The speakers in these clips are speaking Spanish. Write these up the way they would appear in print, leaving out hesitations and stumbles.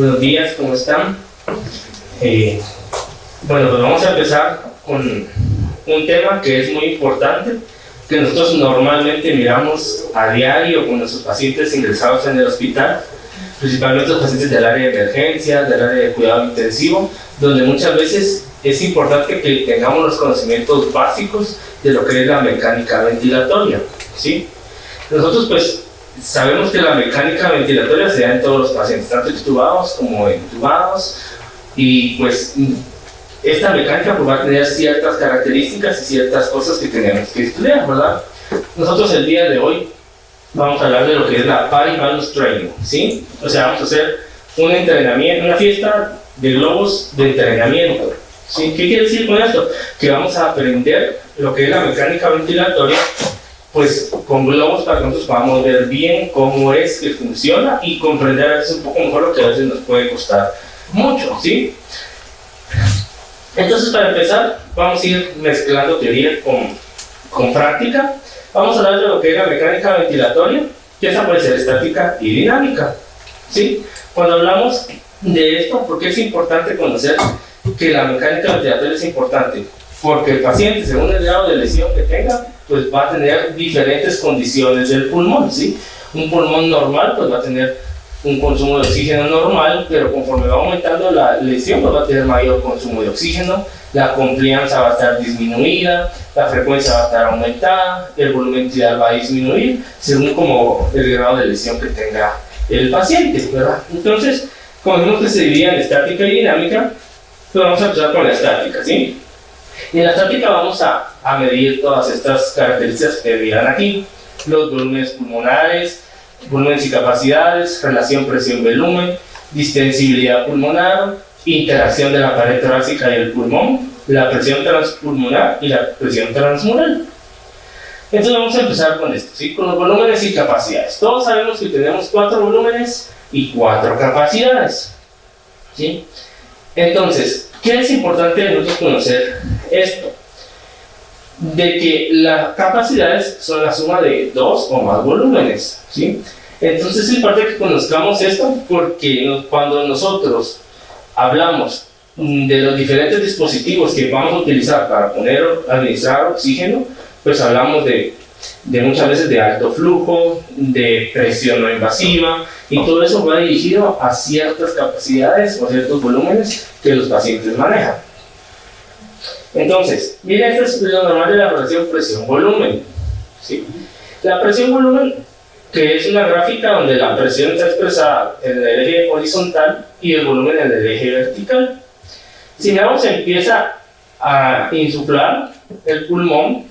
Buenos días, ¿cómo están? Bueno, pues vamos a empezar con un tema que es muy importante, que nosotros normalmente miramos a diario con nuestros pacientes ingresados en el hospital, principalmente los pacientes del área de emergencia, del área de cuidado intensivo, donde muchas veces es importante que tengamos los conocimientos básicos de lo que es la mecánica ventilatoria, ¿sí? Nosotros pues sabemos que la mecánica ventilatoria se da en todos los pacientes, tanto extubados como intubados, y pues esta mecánica pues, va a tener ciertas características y ciertas cosas que tenemos que estudiar, ¿verdad? Nosotros el día de hoy vamos a hablar de lo que es la Party Balance Training, ¿sí? O sea, vamos a hacer un entrenamiento, una fiesta de globos de entrenamiento, ¿sí? ¿Qué quiere decir con esto? Que vamos a aprender lo que es la mecánica ventilatoria, pues con globos para que nosotros podamos ver bien cómo es que funciona y comprender a veces un poco mejor lo que a veces nos puede costar mucho, ¿sí? Entonces, para empezar, vamos a ir mezclando teoría con práctica. Vamos a hablar de lo que es la mecánica ventilatoria, que esa puede ser estática y dinámica, ¿sí? Cuando hablamos de esto, ¿por qué es importante conocer que la mecánica ventilatoria es importante? Porque el paciente, según el grado de lesión que tenga, pues va a tener diferentes condiciones del pulmón, ¿sí? Un pulmón normal pues va a tener un consumo de oxígeno normal, pero conforme va aumentando la lesión pues va a tener mayor consumo de oxígeno, la complianza va a estar disminuida, la frecuencia va a estar aumentada, el volumen tidal va a disminuir según como el grado de lesión que tenga el paciente, ¿verdad? Entonces, como vemos que se divide en estática y dinámica, pues vamos a empezar con la estática, ¿sí? Y en la estática vamos a medir todas estas características que miran aquí, los volúmenes pulmonares, volúmenes y capacidades, relación presión-volumen, distensibilidad pulmonar, interacción de la pared torácica y el pulmón, la presión transpulmonar y la presión transmural. Entonces vamos a empezar con esto, ¿sí? Con los volúmenes y capacidades. Todos sabemos que tenemos 4 volúmenes y 4 capacidades, ¿sí? Entonces, ¿qué es importante de nosotros conocer esto? De que las capacidades son la suma de 2 o más volúmenes, ¿sí? Entonces es importante que conozcamos esto porque cuando nosotros hablamos de los diferentes dispositivos que vamos a utilizar para administrar oxígeno, pues hablamos de muchas veces de alto flujo, de presión no invasiva, y todo eso va dirigido a ciertas capacidades o ciertos volúmenes que los pacientes manejan. Entonces, miren, esto es lo normal de la relación presión-volumen, ¿sí? La presión-volumen, que es una gráfica donde la presión está expresada en el eje horizontal y el volumen en el eje vertical. Si miramos, empieza a insuflar el pulmón,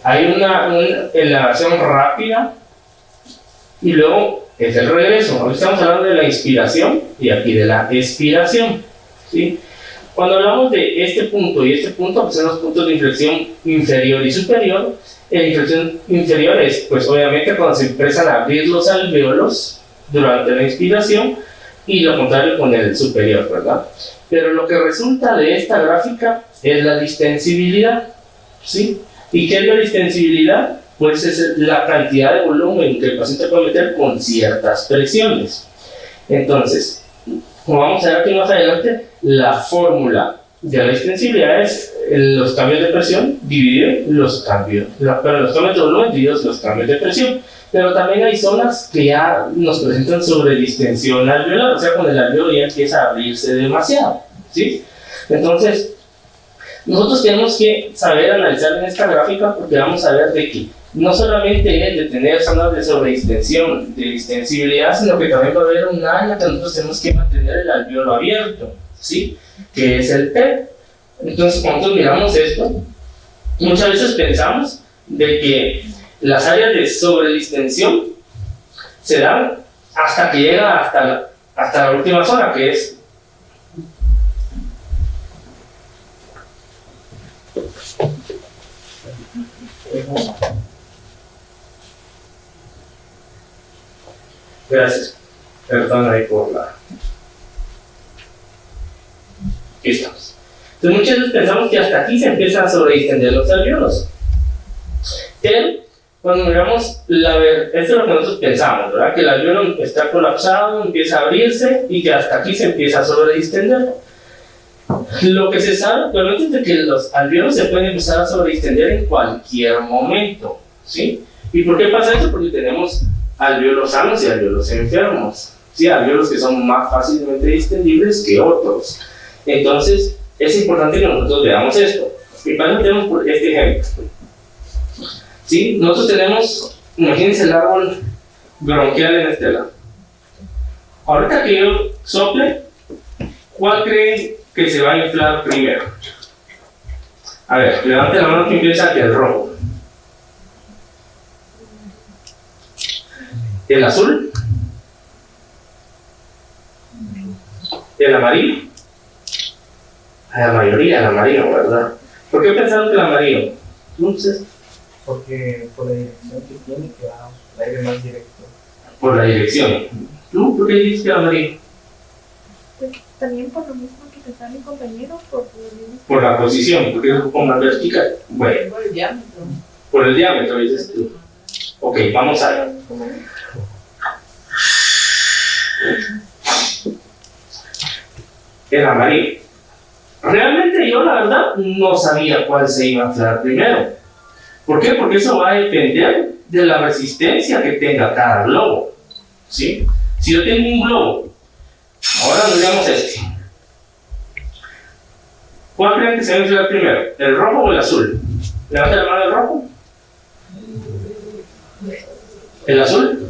hay una elevación rápida y luego es el regreso. Ahora estamos hablando de la inspiración y aquí de la expiración, ¿sí? Cuando hablamos de este punto y este punto, pues son los puntos de inflexión inferior y superior. La inflexión inferior es, pues obviamente, cuando se empiezan a abrir los alvéolos durante la inspiración, y lo contrario con el superior, ¿verdad? Pero lo que resulta de esta gráfica es la distensibilidad, ¿sí? ¿Y qué es la distensibilidad? Pues es la cantidad de volumen que el paciente puede meter con ciertas presiones. Entonces, como vamos a ver aquí más adelante, la fórmula de la distensibilidad es los cambios de presión dividido los cambios de volumen divididos los cambios de presión. Pero también hay zonas que ya nos presentan sobredistensión alveolar, o sea, cuando el alveolo ya empieza a abrirse demasiado, ¿sí? Entonces, nosotros tenemos que saber analizar en esta gráfica porque vamos a ver de que no solamente es de tener zonas de sobredistensión, de distensibilidad, sino que también va a haber un área que nosotros tenemos que mantener el alveolo abierto, ¿sí? Que es el PEP. Entonces, cuando nosotros miramos esto, muchas veces pensamos de que las áreas de sobredistensión se dan hasta que llega hasta la última zona, que es gracias, perdón ahí por la... Aquí estamos. Entonces muchas veces pensamos que hasta aquí se empiezan a sobredistender los alvéolos, pero cuando miramos esto es lo que nosotros pensamos, ¿verdad? Que el alveolo está colapsado, empieza a abrirse y que hasta aquí se empieza a sobredistender. Lo que se sabe actualmente es de que los alveolos se pueden empezar a sobredistender en cualquier momento, ¿sí? ¿Y por qué pasa eso? Porque tenemos alveolos sanos y alveolos enfermos, ¿sí? Alveolos que son más fácilmente distendibles que otros. Entonces, es importante que nosotros veamos esto. Y para eso tenemos este ejemplo. ¿Sí? Nosotros tenemos, imagínense el árbol bronquial en este lado. Ahorita que yo sople, ¿cuál creen que se va a inflar primero? A ver, levante la mano que empieza hacia el rojo. ¿El azul? ¿El amarillo? La mayoría, el amarillo, ¿verdad? ¿Por qué pensaron que el amarillo? No sé. Porque por la dirección que tiene, que va al aire más directo. Por la dirección. ¿Tú por qué dices que el amarillo? Pues también por lo mismo que pensaba mi compañero, por la posición, porque es un poco más vertical. Bueno, Por el diámetro. por el diámetro, dices tú. Ok, vamos a ver. El amarillo. Realmente yo, la verdad, no sabía cuál se iba a inflar primero. ¿Por qué? Porque eso va a depender de la resistencia que tenga cada globo. ¿Sí? Si yo tengo un globo, ahora miramos este. ¿Cuál creen que se va a inflar primero? ¿El rojo o el azul? Levanta la mano el rojo. ¿El azul?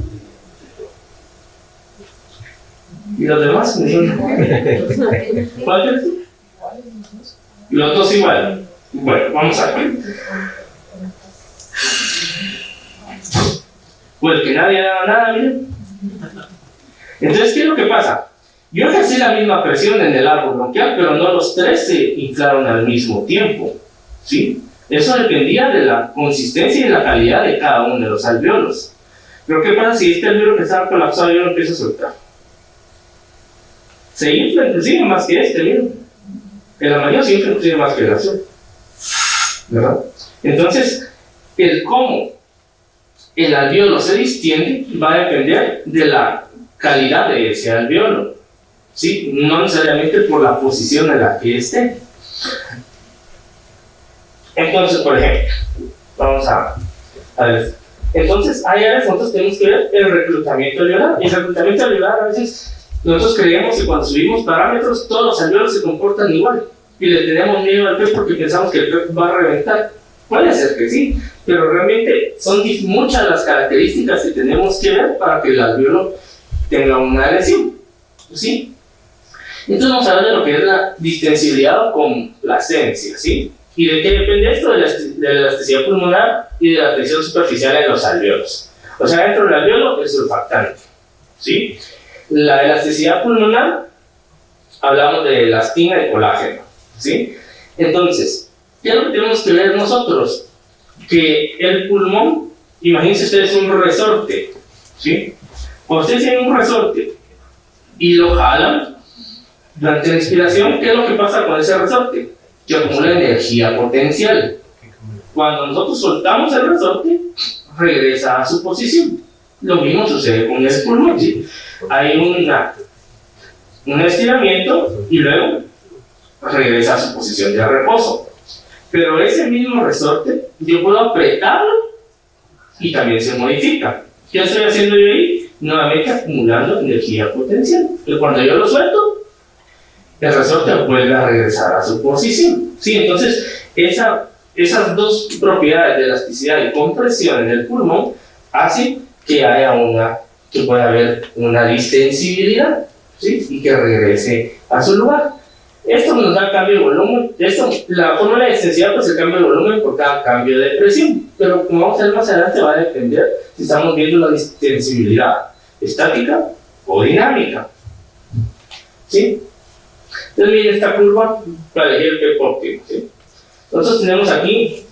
¿Y los demás? ¿Cuál crees tú? Los dos igual. Bueno, vamos a ver. Pues que nadie daba nada, miren. Entonces, ¿qué es lo que pasa? Yo ejercí la misma presión en el árbol bronquial, pero no los tres se inflaron al mismo tiempo, ¿sí? Eso dependía de la consistencia y la calidad de cada uno de los alveolos. Pero ¿qué pasa si este alveolo que estaba colapsado yo lo empiezo a soltar? Se infla inclusive más que este, miren. El amarillo se infla inclusive más que el azul, ¿verdad? Entonces, el cómo el alveolo se distiende va a depender de la calidad de ese alveolo, ¿sí? No necesariamente por la posición en la que esté. Entonces, por ejemplo, vamos a ver. Entonces, hay áreas que nosotros tenemos que ver el reclutamiento alveolar. Y el reclutamiento alveolar, a veces nosotros creemos que cuando subimos parámetros, todos los alveolos se comportan igual. Y le tenemos miedo al PEP porque pensamos que el PEP va a reventar. Puede ser que sí, pero realmente son muchas las características que tenemos que ver para que el alveolo tenga una lesión, ¿sí? Entonces vamos a hablar de lo que es la distensibilidad o complacencia, ¿sí? ¿Y de qué depende esto? De la elasticidad pulmonar y de la tensión superficial en los alveolos. O sea, dentro del alveolo, el surfactante, ¿sí? La elasticidad pulmonar, hablamos de elastina y colágeno, ¿sí? Entonces, ¿qué es lo que tenemos que ver nosotros? Que el pulmón, imagínense ustedes un resorte, ¿sí? Cuando ustedes tienen un resorte y lo jalan, durante la inspiración, ¿qué es lo que pasa con ese resorte? Que acumula energía potencial. Cuando nosotros soltamos el resorte, regresa a su posición. Lo mismo sucede con el pulmón, ¿sí? Hay un estiramiento y luego regresa a su posición de reposo. Pero ese mismo resorte, yo puedo apretarlo y también se modifica. ¿Qué estoy haciendo yo ahí? Nuevamente acumulando energía potencial. Y cuando yo lo suelto, el resorte vuelve a regresar a su posición. ¿Sí? Entonces, esas dos propiedades de elasticidad y compresión en el pulmón hacen que pueda haber una distensibilidad, ¿sí? Y que regrese a su lugar. Esto nos da cambio de volumen. La fórmula de distensidad pues el cambio de volumen por cada cambio de presión. Pero como vamos a ver más adelante va a depender si estamos viendo la distensibilidad estática o dinámica. ¿Sí? Entonces miren esta curva para elegir el PEP óptimo, ¿sí? Nosotros tenemos aquí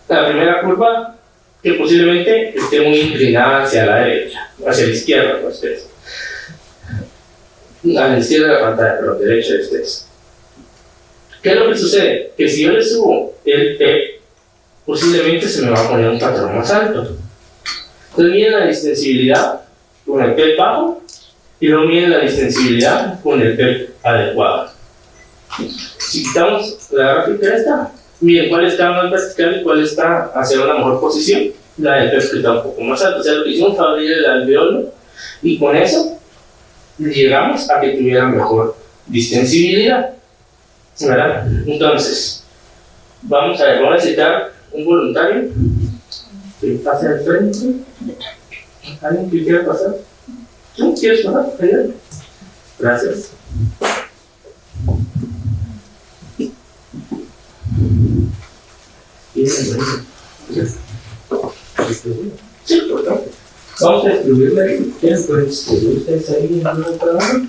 la primera curva que posiblemente esté muy inclinada hacia la derecha, hacia la izquierda, pues ustedes. A la izquierda de la pantalla, pero a la derecha de ustedes. ¿Qué es lo que sucede? Que si yo le subo el PEP, posiblemente se me va a poner un patrón más alto. Entonces miden la distensibilidad con el PEP bajo y luego miden la distensibilidad con el PEP adecuado. Si quitamos la gráfica esta, miren cuál está más vertical y cuál está hacia una mejor posición. La del PEP está un poco más alta. O sea, lo que hicimos fue abrir el alveolo y con eso llegamos a que tuviera mejor distensibilidad, ¿verdad? Entonces, vamos a necesitar un voluntario que pase al frente. ¿Alguien que quiera pasar? ¿Tú quieres pasar? Gracias. Sí, por favor. Vamos a distribuirla ahí. ¿Quieren pueden distribuir ustedes ahí en el programa?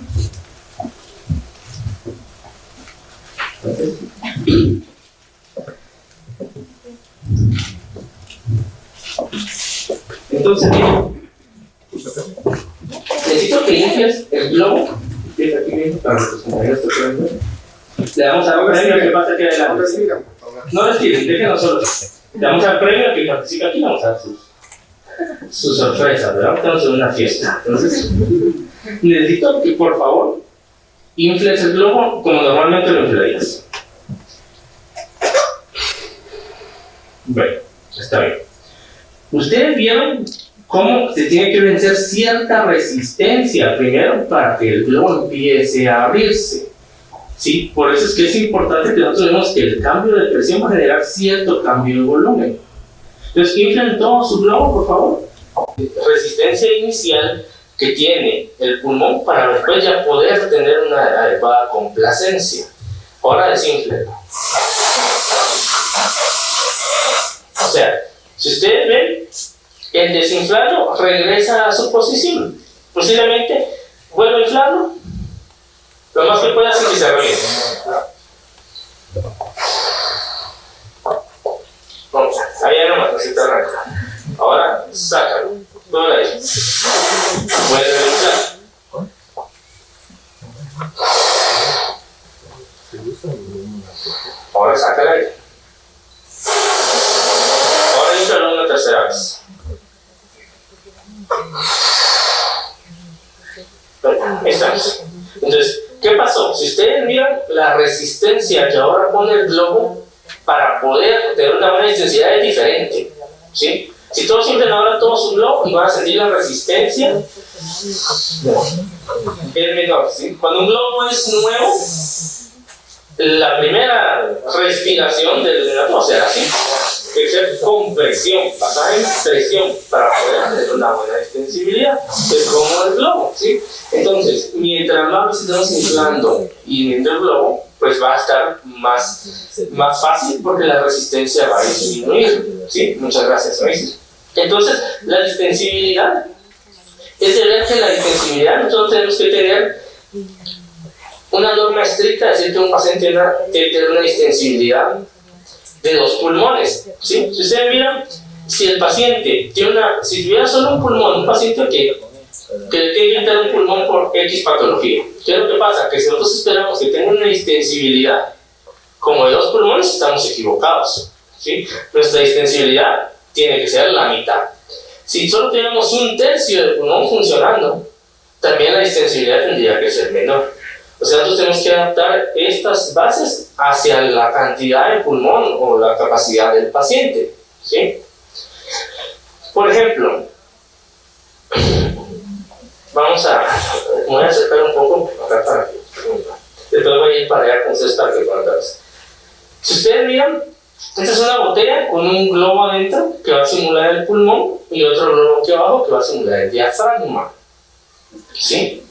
Entonces, miren, necesito que infles el globo. Empieza aquí bien para que tus compañeros te puedan ver. Le damos a dar premio que pasa aquí adelante. No retiren, déjenos solos. Le damos al premio que participa aquí, vamos a dar sus sorpresas, ¿verdad? Estamos en una fiesta. Entonces, necesito que por favor infles el globo como normalmente lo inflarías. Bueno, está bien. Ustedes vieron cómo se tiene que vencer cierta resistencia primero para que el globo empiece a abrirse. ¿Sí? Por eso es que es importante que nosotros vemos que el cambio de presión va a generar cierto cambio de volumen. Entonces, inflen todo su globo, por favor. Resistencia inicial que tiene el pulmón para después ya poder tener una adecuada complacencia. Ahora desinflenlo. O sea, si ustedes ven, el desinflarlo regresa a su posición. Posiblemente vuelvo a inflarlo. Lo más que pueda hacer que se reviente. Vamos, allá nomás, necesita arrancar. Ahora, sácalo. Todo ahí. Vuelve a inflar. Ahora saca el aire. Ahora inflalo una tercera vez. Ahí estamos. Entonces, ¿qué pasó? Si ustedes miran la resistencia que ahora pone el globo para poder tener una buena intensidad es diferente, ¿sí? Si todos sienten ahora todo su globo y van a sentir la resistencia es menor, ¿sí? Cuando un globo es nuevo, la primera respiración del neutro será así. Tiene que ser compresión, pasar en presión para poder tener una buena extensibilidad. Es como el globo, ¿sí? Entonces, mientras más estamos inflando y dentro del globo, pues va a estar más fácil porque la resistencia va a disminuir, ¿sí? Muchas gracias, Mauricio. Entonces, la distensibilidad es de ver que la distensibilidad nosotros tenemos que tener una norma estricta, es decir, que un paciente tiene que tener una distensibilidad de 2 pulmones, ¿sí? Si ustedes miran, si el paciente tiene si tuviera solo un pulmón, un paciente que le tiene que quitar un pulmón por X patología, ¿qué es lo que pasa? Que si nosotros esperamos que tenga una distensibilidad como de 2 pulmones, estamos equivocados, ¿sí? Nuestra distensibilidad tiene que ser la mitad. Si solo tenemos 1/3 del pulmón funcionando, también la distensibilidad tendría que ser menor. O sea, nosotros tenemos que adaptar estas bases hacia la cantidad de pulmón o la capacidad del paciente, ¿sí? Por ejemplo, voy a acercar un poco acá para aquí. Después voy a ir para allá con ustedes para que puedan ver. Si ustedes miran, esta es una botella con un globo adentro que va a simular el pulmón y otro globo aquí abajo que va a simular el diafragma, ¿sí?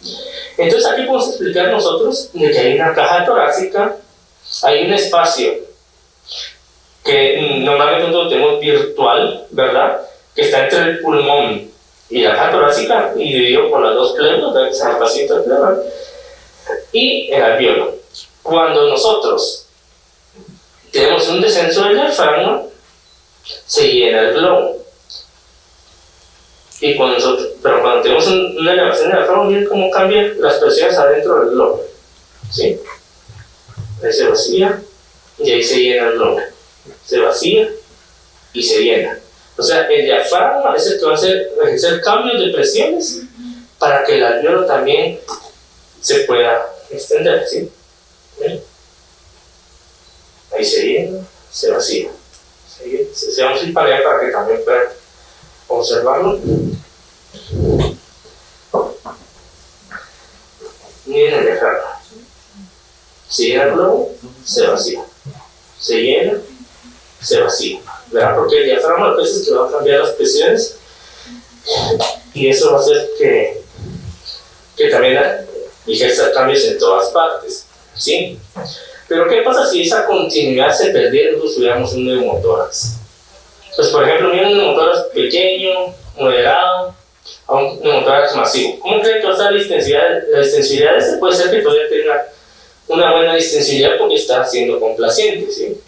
Entonces aquí podemos explicar nosotros de que hay una caja torácica, hay un espacio que normalmente nosotros tenemos virtual, ¿verdad? Que está entre el pulmón y la caja torácica y dividido por las 2 plenos, que es el paciente pleural, y el alveolo. Cuando nosotros tenemos un descenso del diafragma, se llena el globo. Y cuando tenemos una elevación del diafragma, miren cómo cambian las presiones adentro del globo, ¿sí? Ahí se vacía y ahí se llena el globo. Se vacía y se llena. O sea, el diafragma es el que va a ejercer cambios de presiones para que el alveolo también se pueda extender, ¿sí? ¿Ven? Ahí se llena, se vacía. Se vamos a ir para allá para que también puedan observarlo. Miren el diafragma. Se llena el globo, se vacía. Se llena, se vacía. ¿Verdad? Porque el diafragma a veces que va a cambiar las presiones y eso va a hacer que también ejerza cambios en todas partes, ¿sí? Pero ¿qué pasa si esa continuidad se perdiera y nosotros tuviéramos un neumotórax? Pues por ejemplo, miren un neumotórax pequeño, moderado, a un neumotórax masivo. ¿Cómo creen que va a estar la distensibilidad? La distensibilidad de este puede ser que todavía tenga una buena distensibilidad porque está siendo complaciente, ¿sí?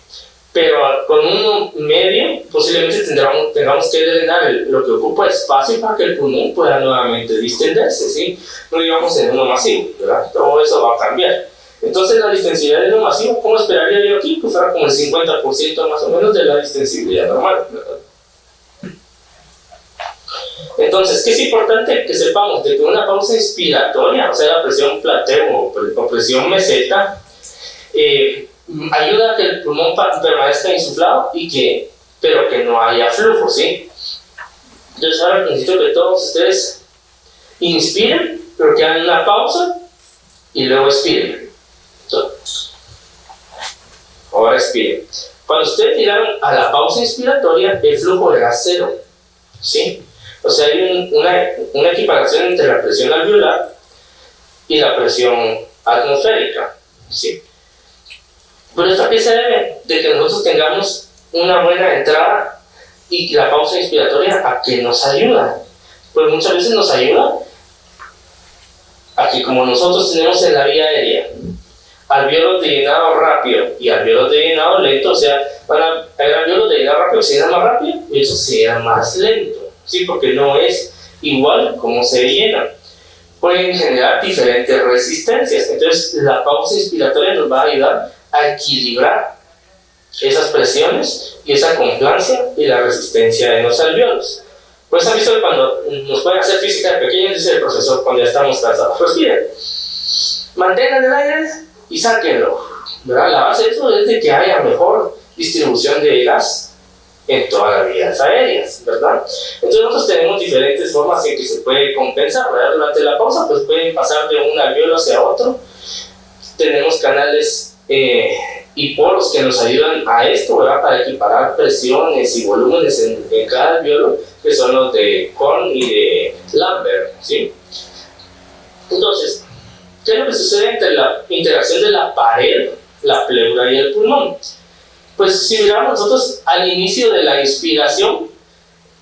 Pero con uno medio posiblemente tengamos que drenar lo que ocupa espacio para que el pulmón pueda nuevamente distenderse, ¿sí? No digamos en uno masivo, ¿verdad? Todo eso va a cambiar. Entonces la distensibilidad de uno masivo, ¿cómo esperaría yo aquí? Pues fuera como el 50% más o menos de la distensibilidad normal, ¿verdad? Entonces, ¿qué es importante que sepamos? De que una pausa inspiratoria, o sea, la presión plateo o presión meseta, ayuda a que el pulmón permanezca insuflado pero que no haya flujo, ¿sí? Entonces ahora necesito que todos ustedes inspiren, pero que hagan una pausa y luego expiren. Entonces, ahora expiren. Cuando ustedes llegaron a la pausa inspiratoria, el flujo era cero, ¿sí? O sea, hay una equiparación entre la presión alveolar y la presión atmosférica, ¿sí? Pero esto a qué se debe? De que nosotros tengamos una buena entrada y la pausa inspiratoria a que nos ayuda. Pues muchas veces nos ayuda a que como nosotros tenemos en la vía aérea alvéolos de llenado rápido y alvéolos de llenado lento, o sea, hay alvéolos de llenado rápido que se llenan más rápido y eso se llena más lento, ¿sí? Porque no es igual como se llena. Pueden generar diferentes resistencias. Entonces la pausa inspiratoria nos va a ayudar a equilibrar esas presiones y esa complancia y la resistencia de los alvéolos. Pues han visto que cuando nos pueden hacer física de pequeños, dice el profesor cuando ya estamos cansados, respiren, mantengan el aire y sáquenlo, ¿verdad? La base de eso es de que haya mejor distribución de gas en todas las vías aéreas, ¿verdad? Entonces nosotros tenemos diferentes formas en que se puede compensar, ¿verdad? Durante la pausa pues pueden pasar de un alvéolo hacia otro. Tenemos canales y poros que nos ayudan a esto, ¿verdad? Para equiparar presiones y volúmenes en cada alvéolo, que son los de Korn y de Lambert, ¿sí? Entonces, ¿qué es lo que sucede entre la interacción de la pared, la pleura y el pulmón? Pues si miramos nosotros al inicio de la inspiración,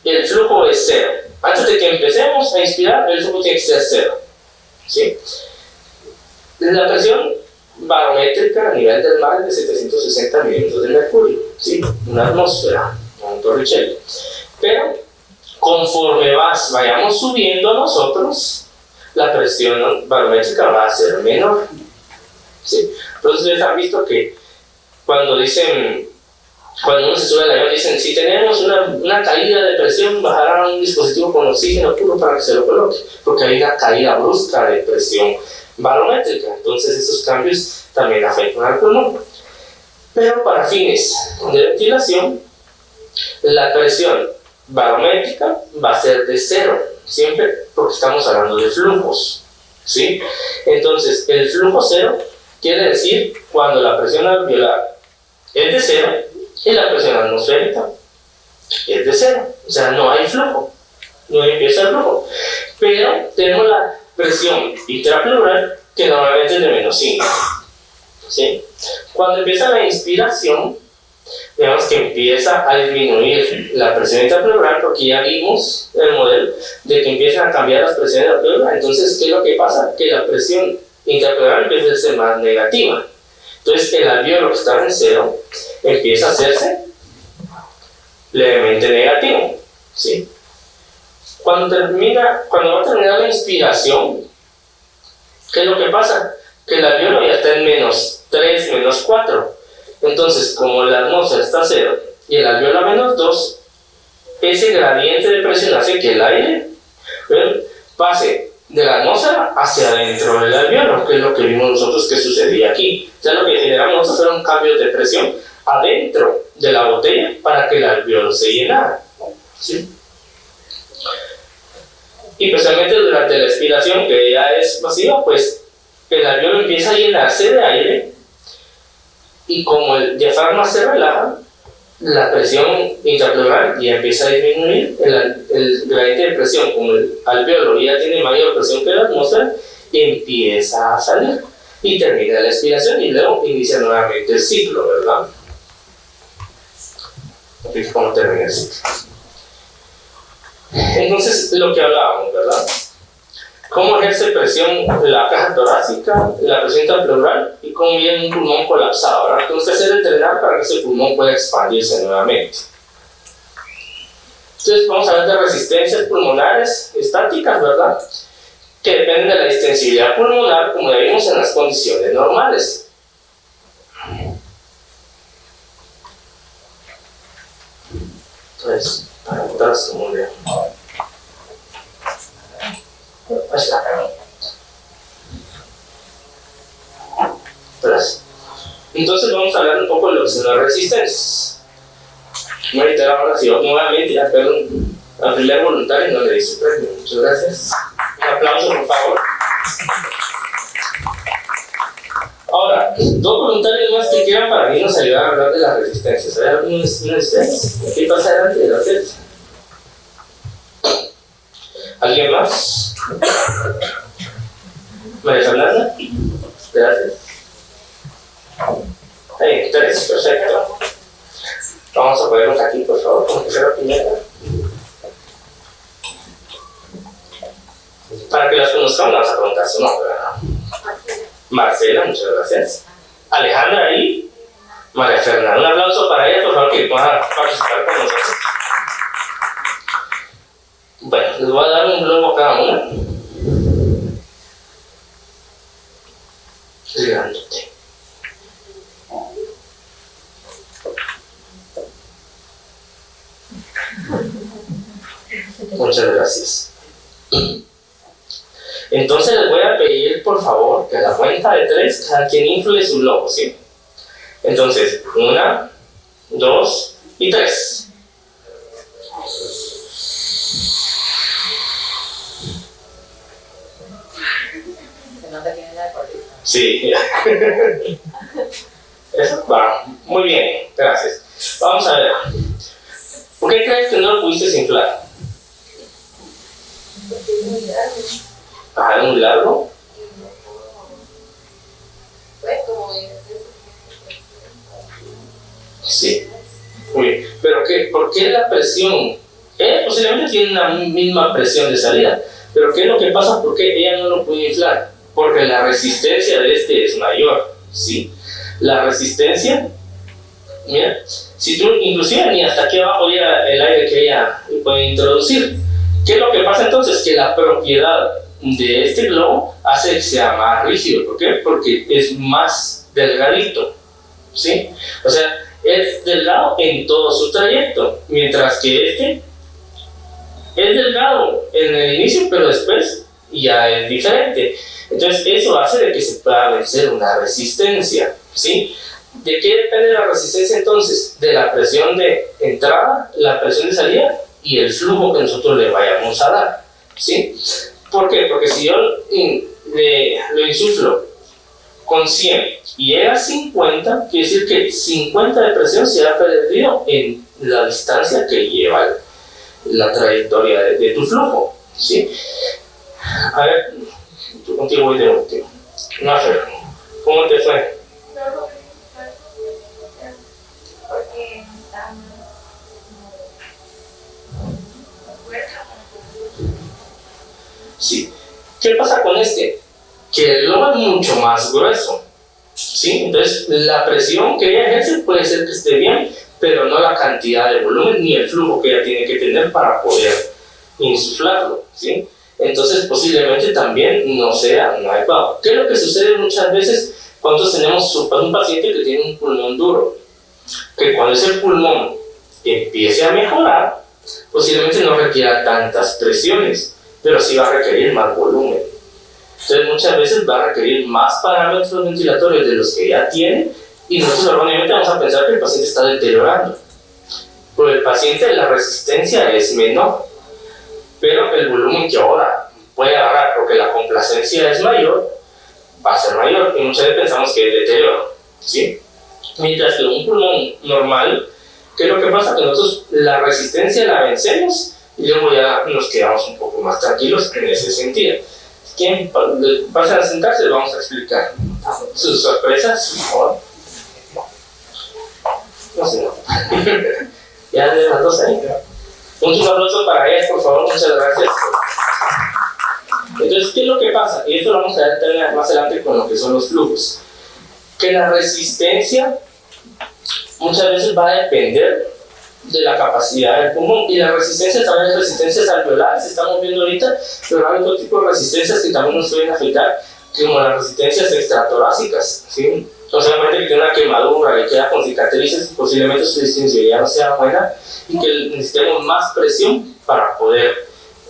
el flujo es cero. Antes de que empecemos a inspirar, el flujo tiene que ser cero, ¿sí? La presión barométrica a nivel del mar es de 760 milímetros de mercurio, ¿sí? Una atmósfera, un Torricelli. Pero conforme vayamos subiendo nosotros, la presión barométrica va a ser menor, ¿sí? Entonces ustedes han visto que cuando uno se sube al avión dicen, si tenemos una caída de presión, bajará un dispositivo con oxígeno puro para que se lo coloque, porque hay una caída brusca de presión barométrica. Entonces esos cambios también afectan al pulmón. Pero para fines de ventilación, la presión barométrica va a ser de cero, siempre porque estamos hablando de flujos, ¿sí? Entonces el flujo cero quiere decir cuando la presión alveolar es de cero y la presión atmosférica es de cero, o sea, no hay flujo, no empieza el flujo. Pero tenemos la presión intrapleural que normalmente es de menos 5, ¿sí? Cuando empieza la inspiración, digamos que empieza a disminuir la presión intrapleural, porque ya vimos el modelo de que empiezan a cambiar las presiones de la pleura. Entonces, ¿qué es lo que pasa? Que la presión intrapleural empieza a ser más negativa. Entonces, el alvéolo que estaba en cero empieza a hacerse levemente negativo, ¿sí? Cuando va a terminar la inspiración, ¿qué es lo que pasa? Que el alvéolo ya está en menos 3, menos 4. Entonces, como la atmósfera está a 0 y el alvéolo a menos 2, ese gradiente de presión hace que el aire, ¿ven?, pase de la atmósfera hacia adentro del alveolo, que es lo que vimos nosotros que sucedía aquí. O sea, lo que generamos nosotros era un cambio de presión adentro de la botella para que el alveolo se llenara, ¿sí? Y especialmente durante la expiración, que ya es masiva, pues el alveolo empieza a llenarse de aire, y como el diafragma se relaja, la presión intrapleural ya empieza a disminuir. El gradiente de presión, como el alveolo ya tiene mayor presión que la atmósfera, empieza a salir y termina la expiración, y luego inicia nuevamente el ciclo, ¿verdad? Aquí cómo termina el ciclo. Entonces, lo que hablábamos, ¿verdad? Cómo ejerce presión la caja torácica, la presión intrapleural, y cómo viene un pulmón colapsado, ¿verdad? Tenemos que hacer entrenar para que ese pulmón pueda expandirse nuevamente. Entonces, vamos a hablar de resistencias pulmonares estáticas, ¿verdad?, que dependen de la extensibilidad pulmonar, como ya vimos en las condiciones normales. Entonces, para atrás, muy bien. Ahí está. Entonces vamos a hablar un poco de lo que son las resistencias. Ahorita ahora sí, nuevamente ya perdón al primer voluntario no le dice premio. Muchas gracias. Un aplauso, por favor. Ahora, dos voluntarios más que quieran para mí nos ayudar a hablar de las resistencias. ¿Hay alguno de ustedes? ¿Qué pasa delante de la tele? ¿Alguien más? María Fernanda. Gracias. Ahí, tres, perfecto. Vamos a ponernos aquí, por favor, como que sea la piñata. Para que las conozcamos, vamos a preguntar su nombre, ¿verdad? Marcela, muchas gracias. Alejandra y María Fernanda. Un aplauso para ella, por favor, que puedan participar con nosotros. Bueno, les voy a dar un globo a cada una. Gigante. Muchas gracias. Entonces les voy a pedir, por favor, que a la cuenta de 3 cada quien infle su globo, ¿sí? Entonces, 1, 2 y 3. Sí. Eso va. Muy bien, gracias. Vamos a ver. ¿Por qué crees que no lo pudiste inflar? Ah, muy largo. Sí. Muy bien. ¿Pero qué? ¿Por qué la presión? Posiblemente tiene la misma presión de salida. ¿Pero qué es lo que pasa? ¿Por qué ella no lo puede inflar? Porque la resistencia de este es mayor, ¿sí? La resistencia, mira, si tú inclusive ni hasta aquí abajo llega el aire que ella puede introducir. ¿Qué es lo que pasa entonces? Que la propiedad de este globo hace que sea más rígido. ¿Por qué? Porque es más delgadito, ¿sí? O sea, es delgado en todo su trayecto, mientras que este es delgado en el inicio, pero después ya es diferente. Entonces eso hace de que se pueda vencer una resistencia, ¿sí? ¿De qué depende la resistencia entonces? De la presión de entrada, la presión de salida y el flujo que nosotros le vayamos a dar, ¿sí? ¿Por qué? Porque si yo lo insuflo con 100 y llega a 50, quiere decir que 50 de presión se ha perdido en la distancia que lleva la trayectoria de tu flujo, ¿sí? A ver, tú contigo voy de último. Mafer, ¿cómo te fue? Porque está Sí. ¿Qué pasa con este? Que el globo es mucho más grueso, ¿sí? Entonces, la presión que ella ejerce puede ser que esté bien, pero no la cantidad de volumen ni el flujo que ella tiene que tener para poder insuflarlo, ¿sí? Entonces, posiblemente también no sea adecuado. ¿Qué es lo que sucede muchas veces cuando tenemos un paciente que tiene un pulmón duro? Que cuando ese pulmón empiece a mejorar, posiblemente no requiera tantas presiones, pero sí va a requerir más volumen. Entonces muchas veces va a requerir más parámetros ventilatorios de los que ya tiene y nosotros erróneamente vamos a pensar que el paciente está deteriorando. Por el paciente la resistencia es menor, pero el volumen que ahora puede agarrar porque la complacencia es mayor, va a ser mayor y muchas veces pensamos que es deterioro, ¿sí? Mientras que un pulmón normal, ¿qué es lo que pasa? Que nosotros la resistencia la vencemos y luego ya nos quedamos un poco más tranquilos en ese sentido. ¿Quién pasa a sentarse? Les vamos a explicar sus sorpresas. No sé, no. Ya de las dos ahí. Un aplauso para ellas, por favor, muchas gracias. Entonces, ¿qué es lo que pasa? Y esto lo vamos a ver más adelante con lo que son los flujos. Que la resistencia muchas veces va a depender de la capacidad del pulmón, y la resistencia también es resistencias alveolares, estamos viendo ahorita, pero hay otro tipo de resistencias que también nos pueden afectar, como las resistencias extratorácicas, ¿sí? O sea, gente que tiene una quemadura y queda con cicatrices, posiblemente su sensibilidad no sea buena y que necesitemos más presión para poder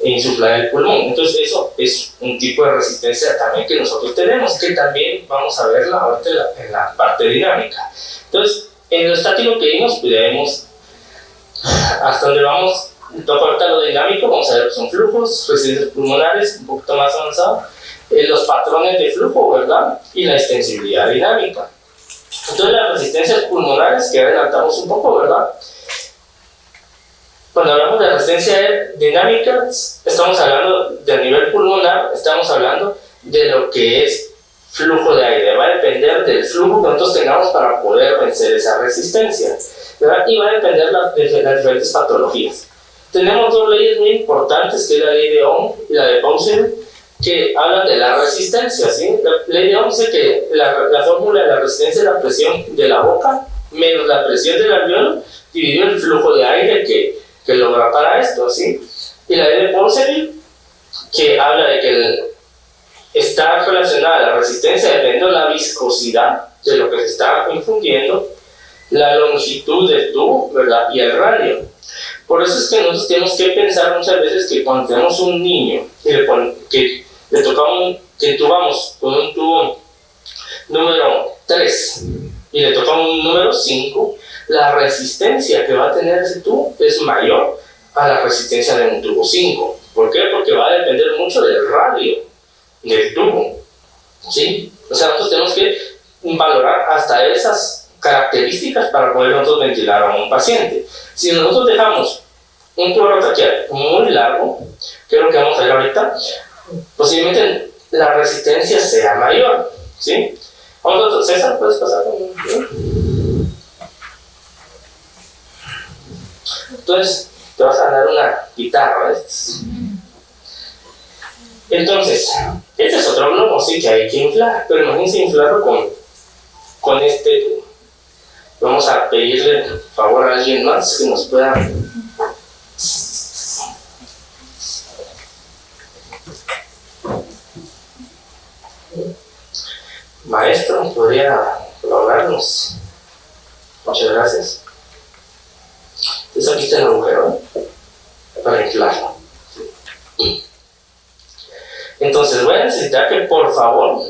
insuflar el pulmón. Entonces eso es un tipo de resistencia también que nosotros tenemos, que también vamos a verla ahorita en la parte dinámica. Entonces, en lo estático que vimos, pues ya vemos hasta donde vamos. Ahorita lo dinámico, vamos a ver que son flujos, resistencias pulmonares, un poquito más avanzado, los patrones de flujo, ¿verdad? Y la extensibilidad dinámica. Entonces las resistencias pulmonares, que adelantamos un poco, ¿verdad? Cuando hablamos de resistencia dinámica, estamos hablando de nivel pulmonar, estamos hablando de lo que es flujo de aire. Va a depender del flujo que nosotros tengamos para poder vencer esa resistencia, ¿verdad? Y va a depender de las diferentes patologías. Tenemos dos leyes muy importantes, que es la ley de Ohm y la de Poisson, que hablan de la resistencia, ¿sí? La ley de Ohm dice que la fórmula de la resistencia es la presión de la boca menos la presión del alveolo dividido el flujo de aire que logra para esto, ¿sí? Y la ley de Poisson, que habla de que está relacionada a la resistencia dependiendo de la viscosidad de lo que se está infundiendo, la longitud del tubo, ¿verdad? Y el radio. Por eso es que nosotros tenemos que pensar muchas veces que cuando tenemos un niño que le tocamos, que entubamos con un tubo número 3 y le tocamos un número 5, la resistencia que va a tener ese tubo es mayor a la resistencia de un tubo 5. ¿Por qué? Porque va a depender mucho del radio del tubo, ¿sí? O sea, nosotros tenemos que valorar hasta esas características para poder nosotros ventilar a un paciente. Si nosotros dejamos un tubo rotaquial muy largo, que es lo que vamos a ver ahorita, posiblemente la resistencia sea mayor, ¿sí? Vamos a César, ¿puedes pasar conmigo? Entonces, te vas a dar una guitarra, ¿ves? Entonces, este es otro globo, sí, que hay que inflar, pero imagínense inflarlo con este tubo. Vamos a pedirle favor a alguien más que nos pueda. Maestro, ¿podría colaborarnos? Muchas gracias. Entonces aquí está el agujero, ¿eh? Para inflarlo. Entonces voy a necesitar que por favor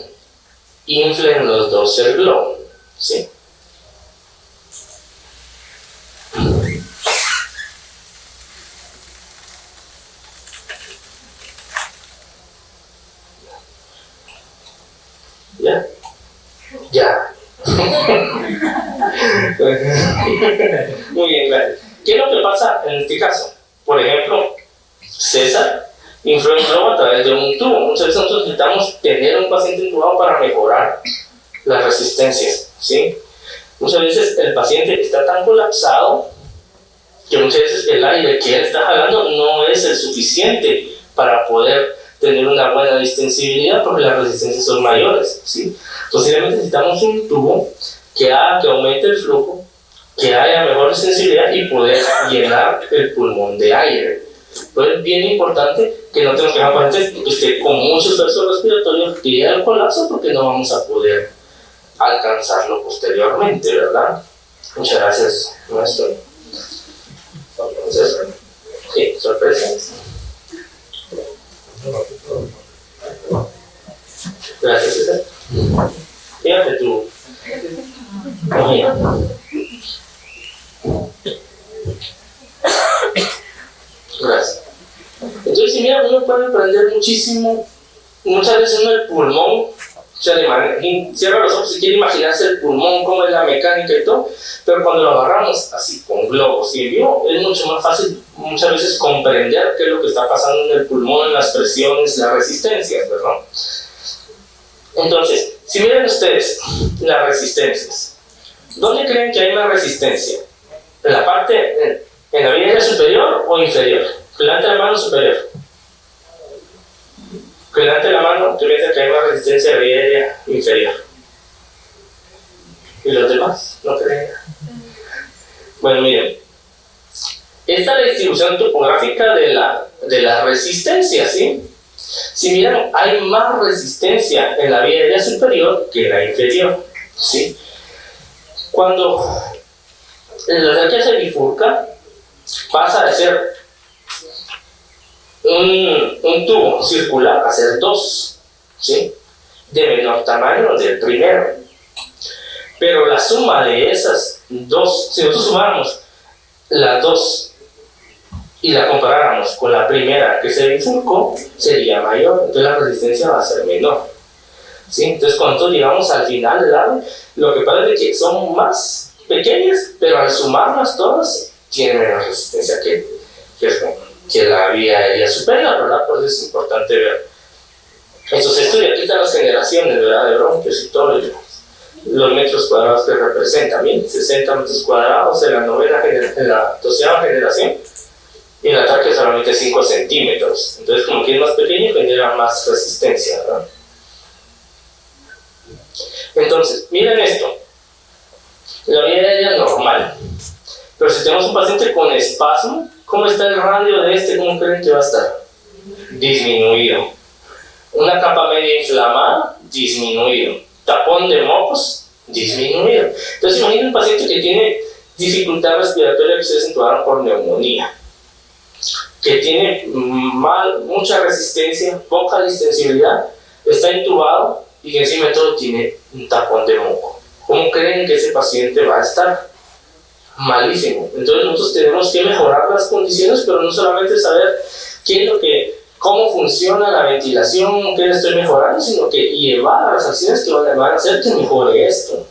inflen los dos el globo, ¿sí? ¿Ya? Ya. Muy bien, gracias. ¿Qué es lo que pasa en este caso? Por ejemplo, César infló el globo a través de un tubo. Muchas veces nosotros necesitamos tener un paciente intubado para mejorar las resistencias, ¿sí? Muchas veces el paciente está tan colapsado que muchas veces el aire que él está jalando no es el suficiente para poder tener una buena distensibilidad porque las resistencias son mayores, ¿sí? Posiblemente necesitamos un tubo que haga que aumente el flujo, que haya mejor sensibilidad y poder llenar el pulmón de aire. Entonces es bien importante que no tenemos que dejar pacientes que esté con mucho esfuerzo respiratorio que llegue al colapso porque no vamos a poder alcanzarlo posteriormente, ¿verdad? Muchas gracias, maestro. Entonces, Sí, sorpresa. Gracias, César. Fíjate tú. Mira. Gracias. Entonces, si mira, uno puede aprender muchísimo, muchas veces uno el pulmón, o sea, cierra los ojos si quiere imaginarse el pulmón, cómo es la mecánica y todo, pero cuando lo agarramos así con globos y en vivo, es mucho más fácil muchas veces comprender qué es lo que está pasando en el pulmón, en las presiones, las resistencias, ¿verdad? Entonces, si miran ustedes las resistencias, ¿dónde creen que hay más resistencia? ¿En la parte, en la vía aérea superior o inferior? Delante de la mano superior. Delante de la mano, tú piensas que hay más resistencia de la vía aérea inferior. ¿Y los demás? ¿No creen? Bueno, miren. Esta es la distribución topográfica de la resistencia, ¿sí? Si miran, hay más resistencia en la vía aérea superior que en la inferior, ¿sí? Cuando la cerca se bifurca, pasa de ser un tubo circular a ser dos, ¿sí? De menor tamaño del primero. Pero la suma de esas dos, si nosotros sumáramos las dos y la comparáramos con la primera que se bifurcó, sería mayor, entonces la resistencia va a ser menor, ¿sí? Entonces cuando nosotros llegamos al final del árbol, lo que pasa es que son más pequeñas, pero al sumarlas todas, tienen menos resistencia que la vía aérea superior, ¿verdad? Por eso es importante ver estos estudios. Aquí están las generaciones, ¿verdad? De bronquios y todo, los metros cuadrados que representan, bien, 60 metros cuadrados en la 12ª generación, y el ataque solamente 5 centímetros. Entonces, como que es más pequeño, genera más resistencia, ¿verdad? Entonces, miren esto. La vía aérea normal. Pero si tenemos un paciente con espasmo, ¿cómo está el radio de este? ¿Cómo creen que va a estar? Disminuido. Una capa media inflamada, disminuido. Tapón de mocos, disminuido. Entonces, imaginen un paciente que tiene dificultad respiratoria que se acentuaron por neumonía, que tiene mucha resistencia, poca distensibilidad, está intubado y encima de todo tiene un tapón de moco. ¿Cómo creen que ese paciente va a estar? Malísimo. Entonces nosotros tenemos que mejorar las condiciones, pero no solamente saber cómo funciona la ventilación, qué le estoy mejorando, sino que llevar a las acciones que van a hacer que mejore esto,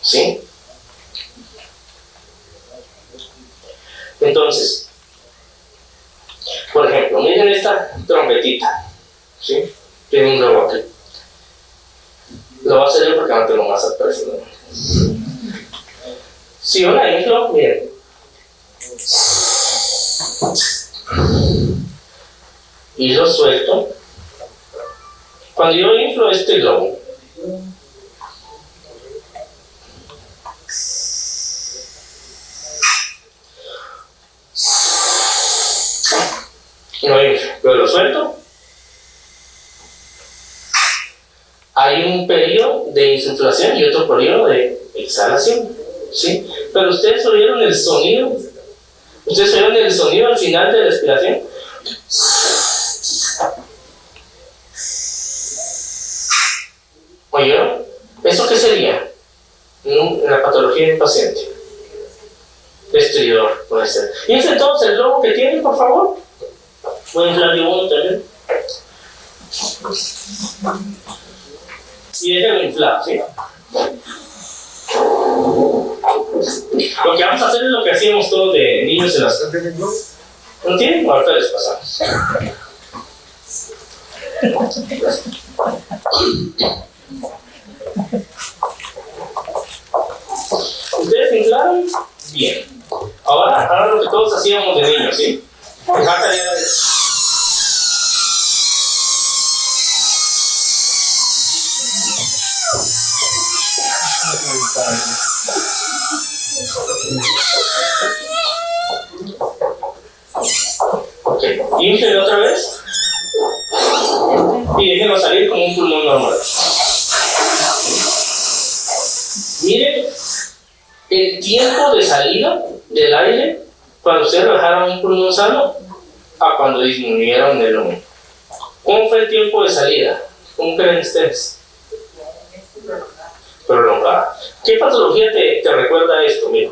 ¿sí? Entonces, por ejemplo, miren esta trompetita, ¿sí? Tiene un globo aquí. Lo voy a hacer yo porque no tengo más aprecio, ¿no? Si yo la inflo, miren. Y lo suelto. Cuando yo inflo este globo, no inflo, pero lo suelto, hay un periodo de insuflación y otro periodo de exhalación, ¿sí? Pero ustedes oyeron el sonido, al final de la respiración. ¿Oyeron? ¿Eso qué sería? En la patología del paciente. Estridor, puede ser. Inflen todos el globo que tienen, por favor. Voy a inflar yo uno también. Y déjenlo inflar, ¿sí? Lo que vamos a hacer es lo que hacíamos todos de niños en las casas. ¿No tienen? Ahorita les pasamos. ¿Ustedes inflaron? Bien. Ahora hagan lo que todos hacíamos de niños, ¿sí? Ok, inflen otra vez y déjenlo salir como un pulmón normal. Miren el tiempo de salida del aire cuando ustedes bajaron un pulmón sano a cuando disminuyeron el humo? ¿Cómo fue el tiempo de salida? ¿Cómo creen ustedes? Prolongada. ¿Qué patología te recuerda esto? Mira.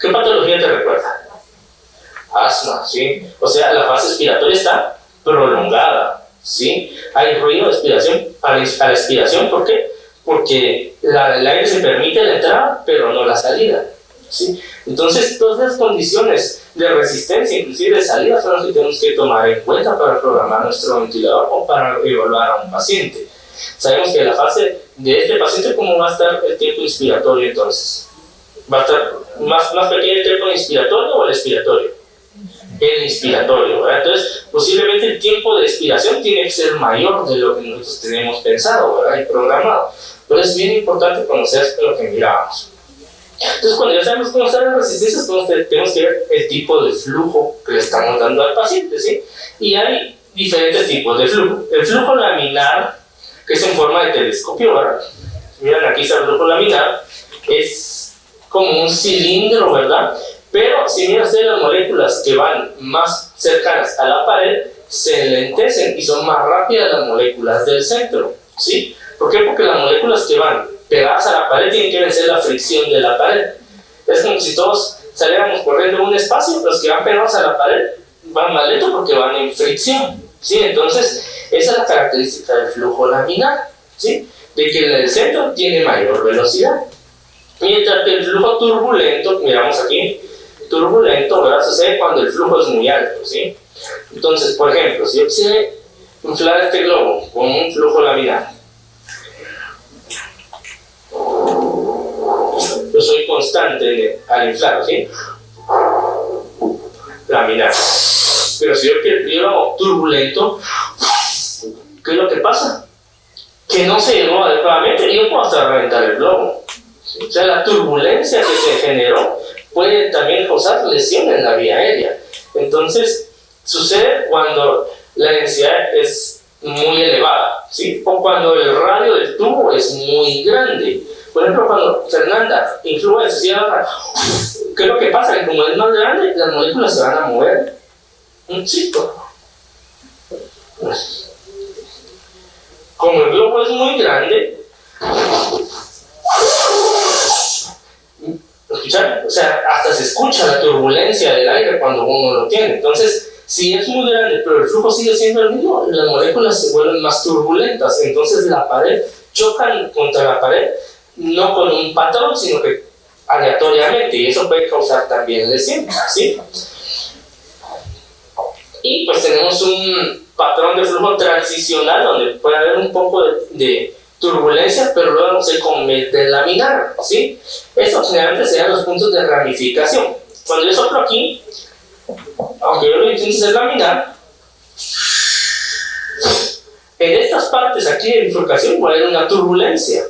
¿Qué patología te recuerda? Asma, ¿sí? O sea, la fase expiratoria está prolongada, ¿sí? Hay ruido de expiración a la expiración, ¿por qué? Porque el aire se permite la entrada, pero no la salida, ¿sí? Entonces, todas las condiciones de resistencia, inclusive de salida, son las que tenemos que tomar en cuenta para programar nuestro ventilador o para evaluar a un paciente. Sabemos que la fase de este paciente, ¿cómo va a estar el tiempo inspiratorio entonces? ¿Va a estar más pequeño el tiempo inspiratorio o el expiratorio? El inspiratorio, ¿verdad? Entonces, posiblemente el tiempo de expiración tiene que ser mayor de lo que nosotros tenemos pensado, ¿verdad? Y programado. Pero es bien importante conocer lo que mirábamos. Entonces, cuando ya sabemos cómo están las resistencias, tenemos que ver el tipo de flujo que le estamos dando al paciente, ¿sí? Y hay diferentes tipos de flujo. El flujo laminar, que es en forma de telescopio, ¿verdad? Miren, aquí está el flujo laminar, es como un cilindro, ¿verdad? Pero si miran ustedes las moléculas que van más cercanas a la pared, se enlentecen y son más rápidas las moléculas del centro, ¿sí? ¿Por qué? Porque las moléculas que van pegadas a la pared tienen que vencer la fricción de la pared. Es como si todos saliéramos corriendo en un espacio, los que van pegados a la pared van más lento porque van en fricción, ¿sí? Entonces, esa es la característica del flujo laminar, ¿sí? De que el centro tiene mayor velocidad. Mientras que el flujo turbulento, miramos aquí, turbulento, ¿verdad? Sucede cuando el flujo es muy alto, ¿sí? Entonces, por ejemplo, si yo quisiera inflar este globo con un flujo laminar, yo soy constante al inflarlo, ¿sí? Laminar. Pero si yo quiero turbulento, ¿qué es lo que pasa? Que no se llenó adecuadamente y yo puedo hasta reventar el globo. ¿Sí? O sea, la turbulencia que se generó puede también causar lesión en la vía aérea. Entonces, sucede cuando la densidad es muy elevada, ¿sí? O cuando el radio del tubo es muy grande. Por ejemplo, cuando Fernanda influye en densidad, ¿qué es lo que pasa? Que como es más grande, las moléculas se van a mover un chico. Como el globo es muy grande, ¿escuchar? O sea, hasta se escucha la turbulencia del aire cuando uno lo tiene. Entonces, si es muy grande, pero el flujo sigue siendo el mismo, las moléculas se vuelven más turbulentas. Entonces, la pared chocan contra la pared, no con un patrón, sino que aleatoriamente, y eso puede causar también lesión, ¿sí? Y pues tenemos un patrón de flujo transicional donde puede haber un poco de turbulencia, pero luego se convierte en laminar, ¿sí? Eso generalmente serían los puntos de ramificación. Cuando yo soplo aquí, aunque yo lo intente hacer laminar, en estas partes aquí de bifurcación va a haber una turbulencia,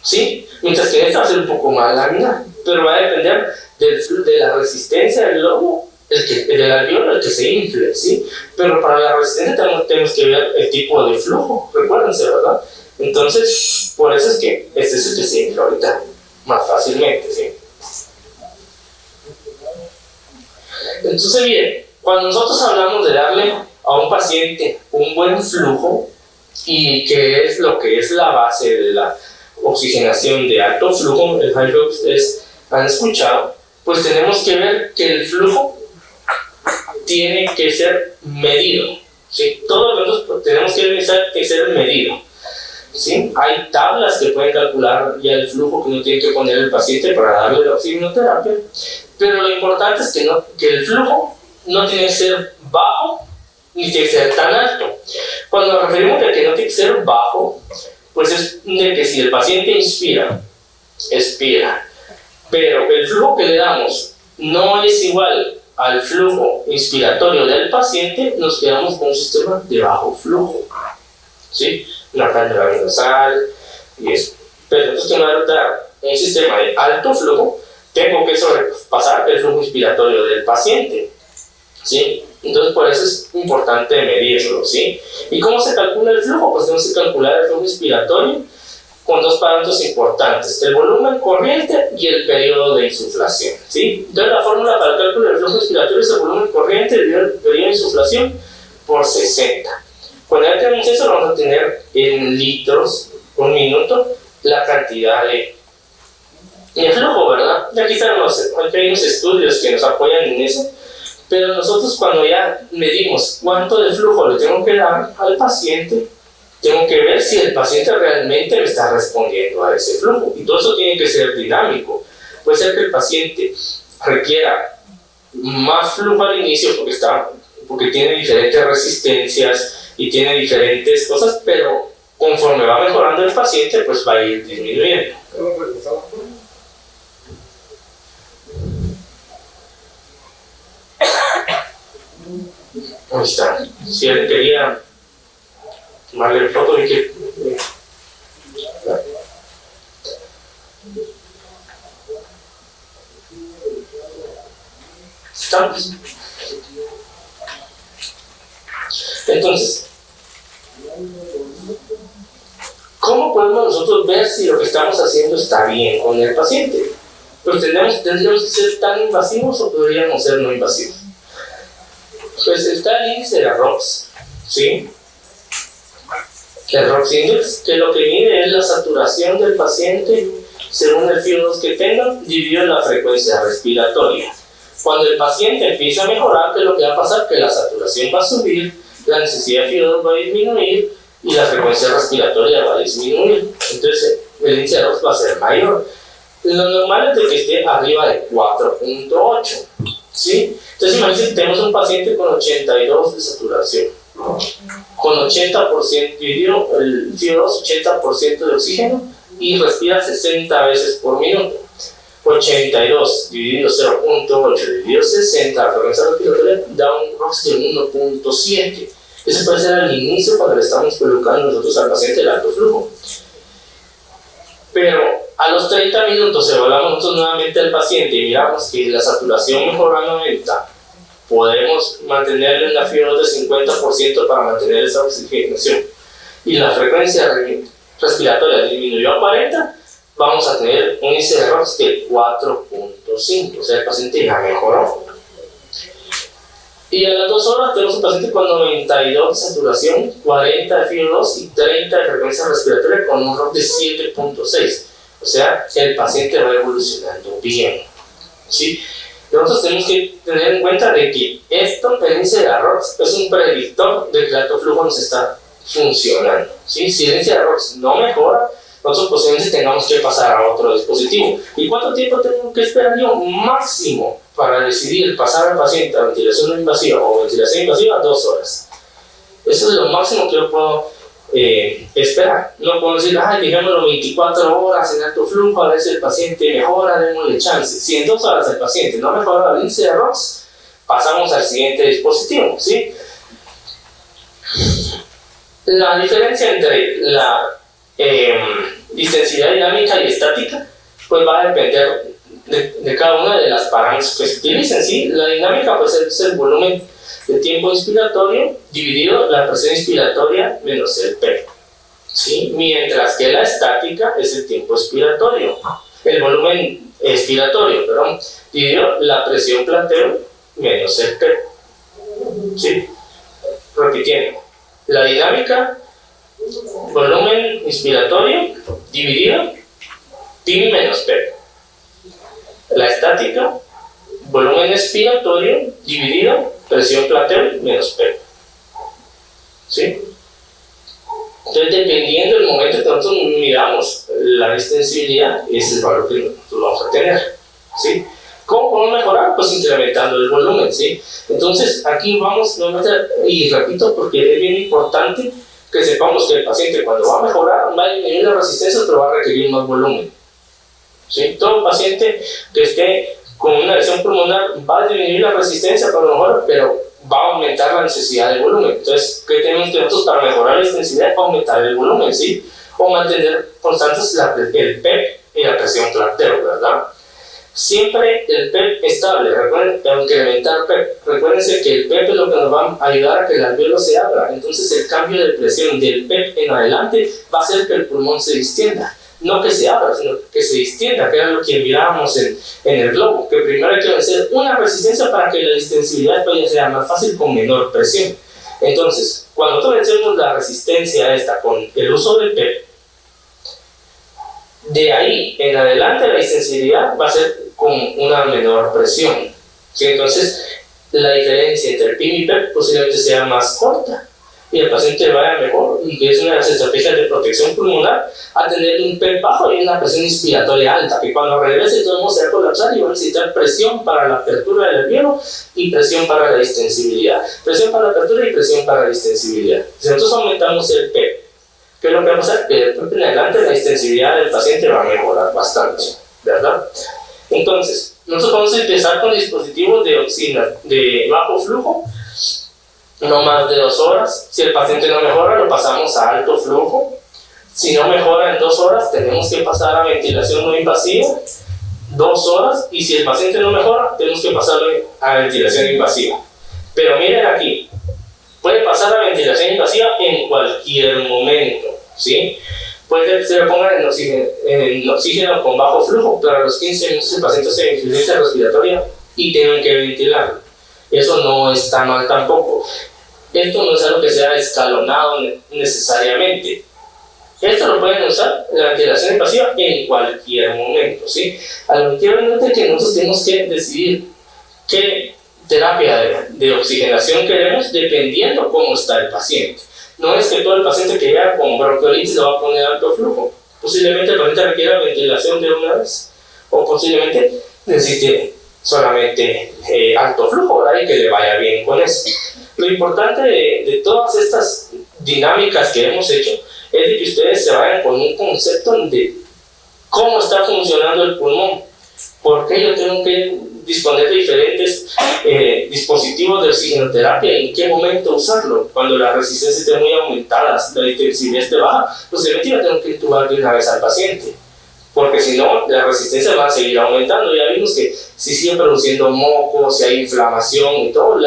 ¿sí? Mientras que esta va a ser un poco más laminar, pero va a depender de la resistencia del globo, del alveolo, el que se infle, ¿sí? Pero para la resistencia tenemos que ver el tipo de flujo, recuérdense, ¿verdad? Entonces, por eso es que este es el que se infla ahorita más fácilmente, ¿sí? Entonces, bien, cuando nosotros hablamos de darle a un paciente un buen flujo, y que es lo que es la base de la oxigenación de alto flujo, el high flow, ustedes han escuchado, pues tenemos que ver que el flujo tiene que ser medido, ¿sí? Todos nosotros tenemos que ser medido, ¿sí? Hay tablas que pueden calcular ya el flujo que uno tiene que poner el paciente para darle la oxigenoterapia, pero lo importante es que el flujo no tiene que ser bajo ni tiene que ser tan alto. Cuando nos referimos a que no tiene que ser bajo, pues es de que si el paciente inspira, expira, pero el flujo que le damos no es igual al flujo inspiratorio del paciente, nos quedamos con un sistema de bajo flujo, ¿sí? Una cantidad nasal y eso. Pero entonces que me va a dar un sistema de alto flujo, tengo que sobrepasar el flujo inspiratorio del paciente, ¿sí? Entonces, por eso es importante medirlo, ¿sí? ¿Y cómo se calcula el flujo? Pues tenemos que calcular el flujo inspiratorio con dos parámetros importantes, el volumen corriente y el periodo de insuflación, ¿sí? Entonces, la fórmula para el cálculo del flujo inspiratorio es el volumen corriente dividido el periodo de insuflación por 60. Cuando ya tenemos eso, vamos a tener en litros por minuto la cantidad de flujo, ¿verdad? Y aquí están hay unos estudios que nos apoyan en eso, pero nosotros cuando ya medimos cuánto de flujo le tengo que dar al paciente, tengo que ver si el paciente realmente me está respondiendo a ese flujo, y todo eso tiene que ser dinámico. Puede ser que el paciente requiera más flujo al inicio porque tiene diferentes resistencias y tiene diferentes cosas, pero conforme va mejorando el paciente, pues va a ir disminuyendo. Ahí está. Si él quería tomarle foto y que... ¿Estamos? Entonces, ¿cómo podemos nosotros ver si lo que estamos haciendo está bien con el paciente? Pues tendríamos que ser tan invasivos o podríamos ser no invasivos. Pues está el índice de ROX, ¿sí? El ROX Index, que lo que mide es la saturación del paciente según el FiO2 que tenga, dividido en la frecuencia respiratoria. Cuando el paciente empieza a mejorar, ¿qué es lo que va a pasar? Que la saturación va a subir, la necesidad de FiO2 va a disminuir y la frecuencia respiratoria va a disminuir. Entonces, el índice de ROX va a ser mayor. Lo normal es de que esté arriba de 4.8, ¿sí? Entonces, imagínense que tenemos un paciente con 82 de saturación, con 80% dividido el FiO2, 80% de oxígeno, y respira 60 veces por minuto. 82 dividido 0.8 dividido 60, la frecuencia respiratoria da un ROX de 1.7. Ese puede ser al inicio cuando le estamos colocando nosotros al paciente el alto flujo. Pero a los 30 minutos evaluamos nosotros nuevamente al paciente y miramos que la saturación mejoró a 90, podemos mantenerle una FiO2 de 50% para mantener esa oxigenación, y la frecuencia respiratoria disminuyó a 40, vamos a tener un índice de ROX de 4.5, o sea, el paciente ya mejoró. Y a las 2 horas tenemos un paciente con 92 de saturación, 40 de FiO2 y 30 de frecuencia respiratoria con un ROX de 7.6. O sea, el paciente va evolucionando bien, ¿sí? Nosotros tenemos que tener en cuenta de que esto, el índice de ROX, es un predictor de que el alto flujo nos está funcionando, ¿sí? Si el índice de ROX no mejora, nosotros posiblemente tengamos que pasar a otro dispositivo. ¿Y cuánto tiempo tengo que esperar yo? Máximo para decidir pasar al paciente a ventilación no invasiva o ventilación invasiva, 2 horas. Eso es lo máximo que yo puedo esperar. No puedo decir, dejémoslo 24 horas en alto flujo, a ver si el paciente mejora, démosle chance. Si en 2 horas el paciente no mejora el índice de ROX, pasamos al siguiente dispositivo, ¿sí? La diferencia entre la distensidad dinámica y estática pues va a depender de cada una de las parámetros que se utilicen, ¿sí? La dinámica pues es el volumen de tiempo inspiratorio dividido la presión inspiratoria menos el P, ¿sí? Mientras que la estática es el tiempo expiratorio, el volumen expiratorio, perdón, dividido la presión planteo menos el P, ¿sí? Repitiendo, la dinámica, volumen inspiratorio dividido pi menos P. La estática, volumen expiratorio dividido presión planteo menos P, ¿sí? Entonces, dependiendo del momento que nosotros midamos la distensibilidad, ese es el valor que nosotros vamos a tener, ¿sí? ¿Cómo podemos mejorar? Pues incrementando el volumen, ¿sí? Entonces, aquí vamos, y repito, porque es bien importante que sepamos que el paciente cuando va a mejorar va a disminuir la resistencia, pero va a requerir más volumen, ¿sí? Todo paciente que esté con una lesión pulmonar va a disminuir la resistencia para mejorar, pero va a aumentar la necesidad de volumen. Entonces, ¿qué tenemos que nosotros para mejorar la intensidad? Aumentar el volumen, ¿sí? O mantener constantes el PEP y la presión planteo, ¿verdad? siempre el PEP estable. Recuerden, incrementar PEP. Recuérdense que el PEP es lo que nos va a ayudar a que el alvéolo se abra. Entonces el cambio de presión del PEP en adelante va a hacer que el pulmón se distienda. No que se abra, sino que se distienda, que era lo que mirábamos en el globo. Que primero hay que vencer una resistencia para que la distensibilidad sea más fácil con menor presión. Entonces, cuando nosotros vencemos la resistencia esta con el uso del PEP, de ahí en adelante la distensibilidad va a ser con una menor presión, ¿sí? Entonces la diferencia entre el PIM y PEP posiblemente sea más corta y el paciente vaya mejor, y que es una de las estrategias de protección pulmonar, a tener un PEP bajo y una presión inspiratoria alta, que cuando regrese todo el mundo se va a colapsar y va a necesitar presión para la apertura del alvéolo y presión para la distensibilidad, presión para la apertura y presión para la distensibilidad. Si nosotros aumentamos el PEP, ¿qué es lo que va a pasar? Que después en adelante la distensibilidad del paciente va a mejorar bastante, ¿verdad? Entonces, nosotros vamos a empezar con dispositivos de oxígeno de bajo flujo, no más de 2 horas. Si el paciente no mejora, lo pasamos a alto flujo. Si no mejora en 2 horas, tenemos que pasar a ventilación no invasiva, 2 horas. Y si el paciente no mejora, tenemos que pasarlo a ventilación invasiva. Pero miren aquí, puede pasar a ventilación invasiva en cualquier momento, ¿sí? Puede que se le ponga en oxígeno con bajo flujo, pero a los 15 minutos el paciente se insuficiencia respiratoria y tienen que ventilarlo. Eso no está mal tampoco. Esto no es algo que sea escalonado necesariamente. Esto lo pueden usar en la ventilación invasiva en cualquier momento, ¿sí? A lo que quiero decir es que nosotros tenemos que decidir qué terapia de oxigenación queremos dependiendo cómo está el paciente. No es que todo el paciente que llega con bronquiolitis lo va a poner alto flujo. Posiblemente el paciente requiera ventilación de una vez, o posiblemente necesite solamente alto flujo, ¿verdad? Y que le vaya bien con eso. Lo importante de todas estas dinámicas que hemos hecho es de que ustedes se vayan con un concepto de cómo está funcionando el pulmón. ¿Por qué yo tengo que disponer de diferentes dispositivos de oxigenoterapia y en qué momento usarlo? Cuando la resistencia esté muy aumentada, la intensidad esté baja, posiblemente yo tengo que intubar de una vez al paciente, porque si no, la resistencia va a seguir aumentando. Ya vimos que si sigue produciendo moco, si hay inflamación y todo,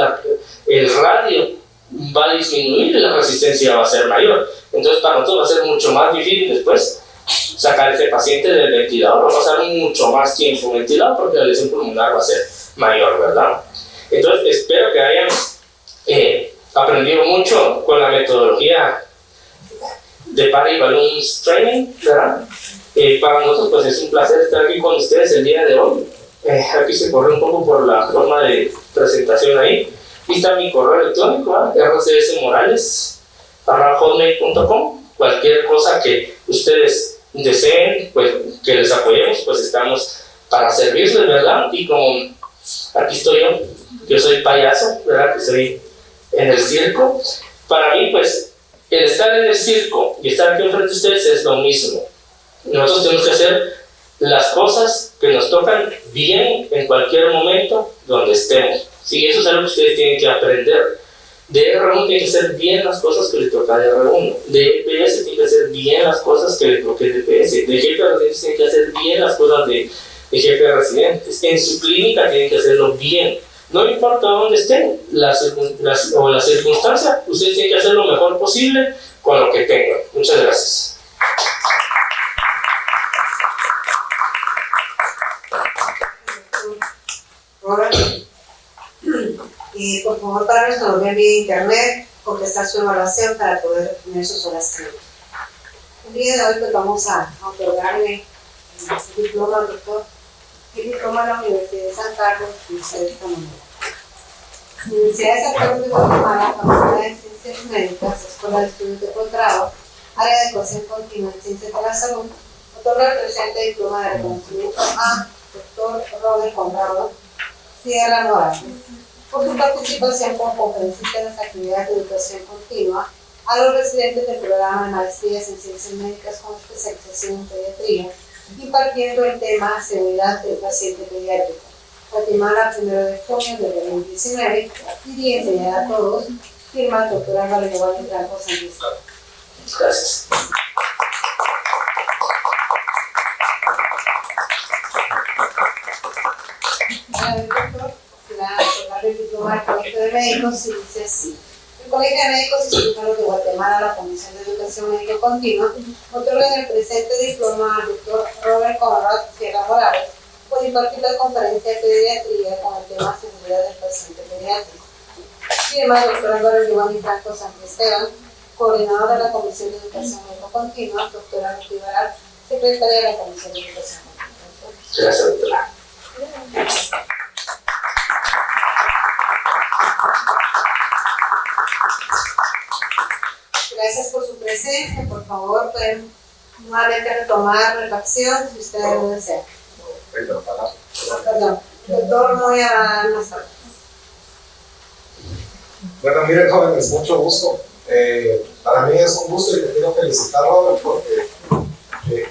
el radio va a disminuir y la resistencia va a ser mayor. Entonces para nosotros va a ser mucho más difícil después sacar a ese paciente del ventilador. Va a pasar mucho más tiempo ventilado porque la lesión pulmonar va a ser mayor, ¿verdad? Entonces espero que hayan aprendido mucho con la metodología de Parry Balloons Training, ¿verdad? Para nosotros pues es un placer estar aquí con ustedes el día de hoy. Aquí se corre un poco por la forma de presentación ahí. Aquí está mi correo electrónico, rcsmorales@hotmail.com. Cualquier cosa que ustedes deseen, pues que les apoyemos, pues estamos para servirles, ¿verdad? Y como aquí estoy yo soy payaso, ¿verdad? Que estoy en el circo. Para mí, pues, el estar en el circo y estar aquí enfrente de ustedes es lo mismo. Nosotros tenemos que hacer las cosas que nos tocan bien en cualquier momento donde estemos. Sí, eso es algo que ustedes tienen que aprender. De R1 tiene que hacer bien las cosas que le toca de R1. De EPS tiene que hacer bien las cosas que le toque de EPS. De jefe de residentes tiene que hacer bien las cosas de jefe de residentes. En su clínica tienen que hacerlo bien. No importa dónde estén la circunstancia, ustedes tienen que hacer lo mejor posible con lo que tengan. Muchas gracias. Y por favor, para los que nos ven vía internet, contestar su evaluación para poder tener sus horas clínicas. El día de hoy pues vamos a otorgarle el diploma al doctor y el diploma a la Universidad de San Carlos y de esta manera. Universidad de San Carlos de Guatemala, Facultad de Ciencias Médicas, Escuela de Estudios de Posgrado, Área de Educación Continua en Ciencias de la Salud, otorga el presente diploma de reconocimiento a Dr. Robert Conrado Sierra Morales por su participación como conferencista en las actividades de educación continua a los residentes del programa de maestrías en ciencias médicas con especialización en pediatría, impartiendo el tema seguridad del paciente pediátrico. Guatemala, 1 de junio de 2019, y enseñada a todos, firma el doctor Álvaro Giovanni Franco Santiago. Gracias. del doctor, se va a otorgar el diploma al Colegio de Médicos y dice así. El Colegio de Médicos y Cirujanos de Guatemala, la Comisión de Educación Médica Continua, otorga el presente diploma al doctor Robert Conrad Sierra Morales por impartir la conferencia de pediatría con el tema seguridad del paciente pediátrico. Firma el doctor Álvaro Giovanni Franco Santisteban, coordinador de la Comisión de Educación Médica Continua, doctora Ruti Baral, secretaria de la Comisión de Educación Continua. Gracias, doctora. Gracias por su presencia. Por favor, pueden nuevamente retomar la acción si ustedes lo desean. Perdón, doctor Moya Nazar. Bueno, miren, jóvenes, mucho gusto. Para mí es un gusto y te quiero felicitar, Robert, porque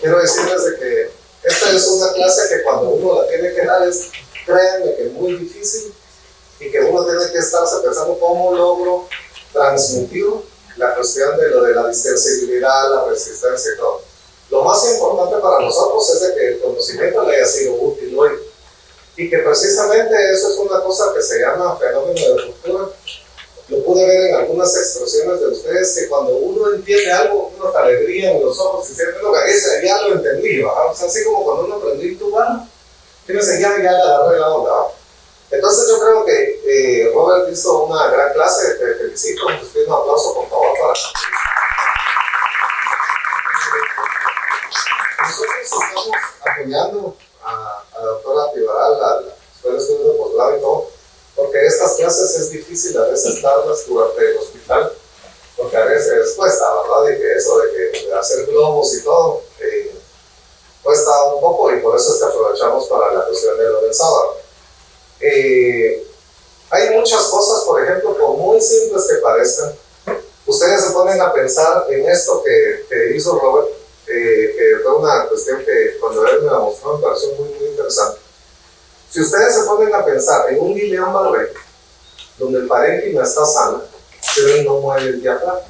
quiero decirles de que esta es una clase que cuando uno la tiene que dar es, créanme, que es muy difícil y que uno tiene que estarse pensando cómo logro transmitir la cuestión de lo de la distensibilidad, la resistencia y todo. Lo más importante para nosotros es de que el conocimiento le haya sido útil hoy y que precisamente eso es una cosa que se llama fenómeno de ruptura. Lo pude ver en algunas expresiones de ustedes que cuando uno entiende algo, uno te alegría en los ojos y siente lo que dice, ya lo entendí, ¿verdad? O sea, así como cuando uno aprendió a intubar, tienes ya le agarré la onda, ¿verdad? Entonces yo creo que Robert hizo una gran clase, te felicito, les pido un aplauso por favor para... Nosotros estamos apoyando a la doctora Tibaral, a la Escuela de Estudios de Posgrado y todo, porque estas clases es difícil a veces darlas durante el hospital, porque a veces cuesta, ¿verdad? Y que eso de hacer globos y todo, cuesta un poco y por eso es que aprovechamos para la cuestión de lo del sábado. Hay muchas cosas, por ejemplo, por muy simples que parezcan, ustedes se ponen a pensar en esto que hizo Robert, que fue una cuestión que cuando él me la mostró me pareció muy, muy interesante. Si ustedes se ponen a pensar en un Guillain-Barré, donde el parénquima está sano, pero él no mueve el diafragma,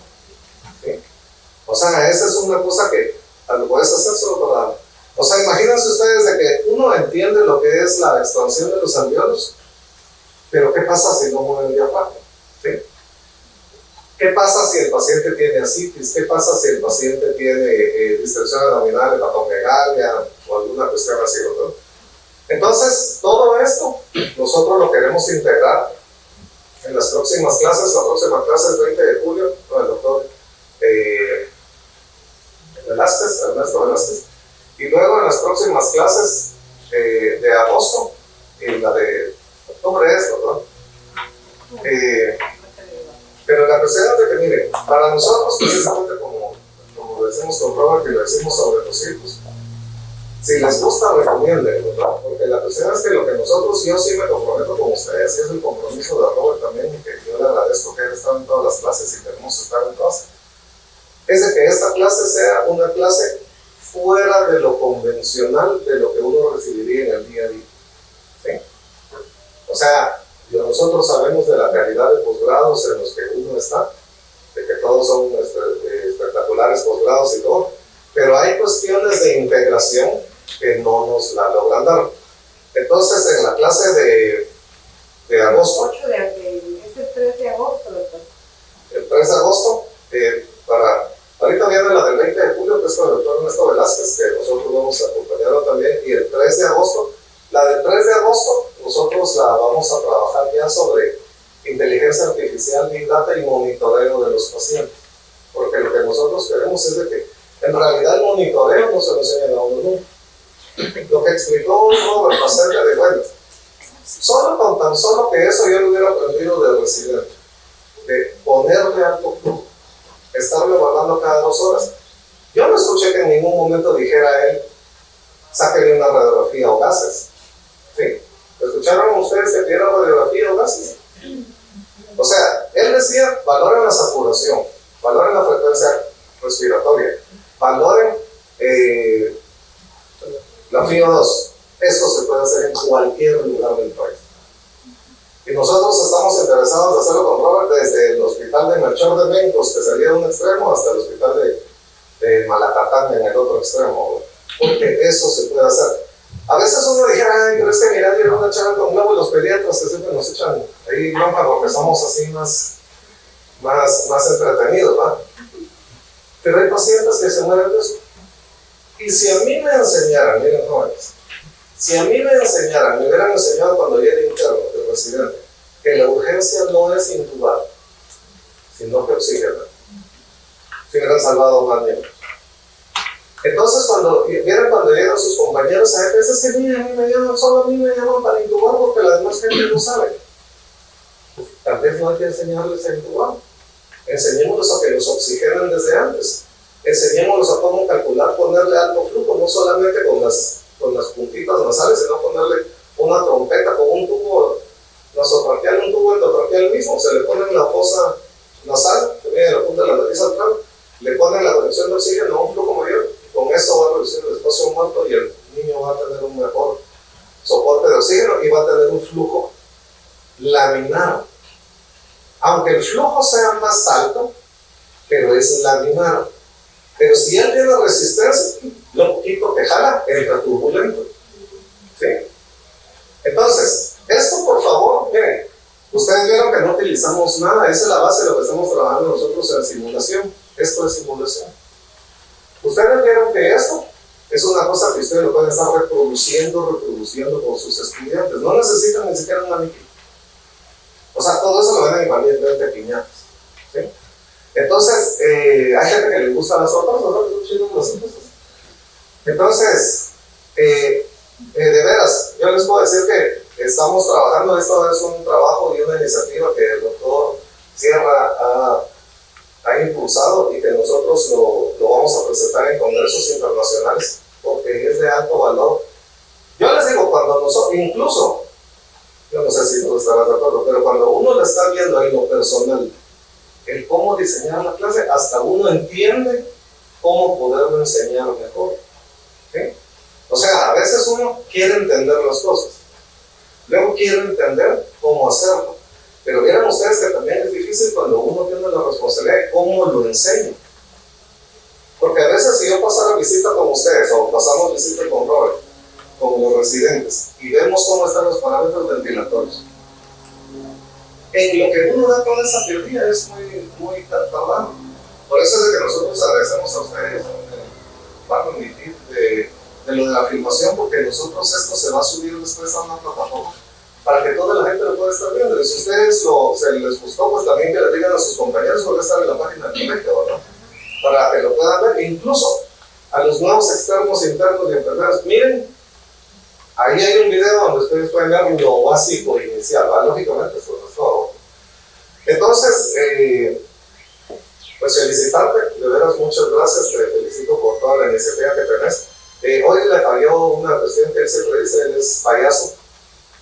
¿sí? O sea, esa es una cosa que lo puedes hacer solo para... O sea, imagínense ustedes de que uno entiende lo que es la expansión de los alveolos, pero ¿qué pasa si no mueve el diafragma? ¿Sí? ¿Qué pasa si el paciente tiene ascitis? ¿Qué pasa si el paciente tiene distensión abdominal, hepatomegalia o alguna cuestión así, ¿no? Entonces, todo esto nosotros lo queremos integrar en las próximas clases. La próxima clase es 20 de julio con el doctor Ernesto Velázquez. Y luego en las próximas clases de agosto, y la de octubre es, ¿verdad? Pero la cuestión es de que, mire, para nosotros, precisamente como decimos con Robert y lo decimos sobre los hijos, si les gusta, recomienden, ¿verdad? Porque la cuestión es que lo que nosotros, yo sí me comprometo con ustedes, y es el compromiso de Robert también, y que yo le agradezco que haya estado en todas las clases y queremos estar en todas, es de que esta clase sea una clase fuera de lo convencional de lo que uno recibiría en el día a día, ¿sí? O sea, nosotros sabemos de la calidad de posgrados en los que uno está, de que todos son espectaculares posgrados y todo, pero hay cuestiones de integración que no nos la logran dar. Entonces, en la clase de agosto, Es el 3 de agosto, doctor. el 3 de agosto, ahorita viene la del 20 de julio, que es con el doctor Ernesto Velázquez, que nosotros vamos a acompañarlo también, y el 3 de agosto, la del 3 de agosto, nosotros la vamos a trabajar ya sobre inteligencia artificial, Big Data y monitoreo de los pacientes, porque lo que nosotros queremos es de que en realidad el monitoreo no se lo enseñan a uno nunca. Lo que explicó Robert acerca de, bueno, con tan solo que eso yo lo hubiera aprendido de residente, de ponerle alto flujo, estarlo evaluando cada 2 horas. Yo no escuché que en ningún momento dijera él, sáquenle una radiografía o gases. ¿Sí? ¿Escucharon ustedes que diera radiografía o gases? O sea, él decía, valoren la saturación, valoren la frecuencia respiratoria, valoren la FIO2. Eso se puede hacer en cualquier lugar del país. Y nosotros estamos interesados de hacerlo con Robert desde el hospital de Melchor de Mencos, que sería un extremo, hasta el hospital de Malacatán en el otro extremo, porque eso se puede hacer. A veces uno dijera, ay, pero es que mira, dieron una chava con globo y los pediatras que siempre nos echan ahí bronca porque somos así más entretenidos, ¿va? Pero hay pacientes que se mueren de eso. Y si a mí me enseñaran, miren jóvenes, si a mí me enseñaran, me hubieran enseñado cuando yo era interno, de residente, que la urgencia no es intubar, sino que oxigenar, se hubieran salvado más niños. Entonces, cuando llegan sus compañeros a veces es que mira, a mí me llaman, solo a mí me llaman para intubar porque la demás gente no sabe. Pues, tal vez no hay que enseñarles a intubar. Enseñémoslos a que los oxigenen desde antes. Enseñémoslos a cómo calcular, ponerle alto flujo, no solamente con las puntitas nasales, sino ponerle una trompeta con un tubo nasotraqueal, un tubo endotraqueal mismo. Se le pone en la fosa nasal, que viene en la punta de la nariz atrás, le ponen la conexión de oxígeno a un flujo mayor. Con eso va a reducir el espacio muerto y el niño va a tener un mejor soporte de oxígeno y va a tener un flujo laminar. Aunque el flujo sea más alto, pero es laminar. Pero si él tiene resistencia, lo poquito que jala entra turbulento. ¿Sí? Entonces, esto por favor, miren, ustedes vieron que no utilizamos nada, esa es la base de lo que estamos trabajando nosotros en simulación. Esto es simulación. Ustedes vieron que esto es una cosa que ustedes lo pueden estar reproduciendo con sus estudiantes. No necesitan ni siquiera un maniquí. O sea, todo eso lo ven en valientemente piñatas. ¿Sí? Entonces, hay gente que le gusta las otras, son chidos las otras. Entonces, de veras, yo les puedo decir que estamos trabajando, esto es un trabajo y una iniciativa que el doctor Sierra ha impulsado y que nosotros lo vamos a presentar en congresos internacionales porque es de alto valor. Yo les digo, cuando nosotros, incluso, yo no sé si todos estarán de acuerdo, pero cuando uno lo está viendo en lo personal, el cómo diseñar la clase, hasta uno entiende cómo poderlo enseñar mejor. ¿Sí? O sea, a veces uno quiere entender las cosas, luego quiere entender cómo hacerlo. Pero vieron ustedes que también es difícil cuando uno tiene la responsabilidad de cómo lo enseña. Porque a veces si yo pasara visita con ustedes o pasamos visita con Robert, con los residentes, y vemos cómo están los parámetros ventilatorios, en lo que uno da toda esa teoría es muy tardado. Por eso es de que nosotros agradecemos a ustedes, va a permitir de lo de la filmación, porque nosotros esto se va a subir después a una plataforma para que toda la gente lo pueda estar viendo. Y si a ustedes se les gustó, pues también que le digan a sus compañeros porque estar en la página del colegio, ¿verdad? Para que lo puedan ver, incluso a los nuevos externos, internos y enfermeros. Miren, ahí hay un video donde ustedes pueden ver lo básico inicial, ¿va? Lógicamente, eso no es todo. Entonces, pues felicitarte, de veras muchas gracias, te felicito por toda la iniciativa que tenés. Hoy le falló una cuestión que él siempre dice, él es payaso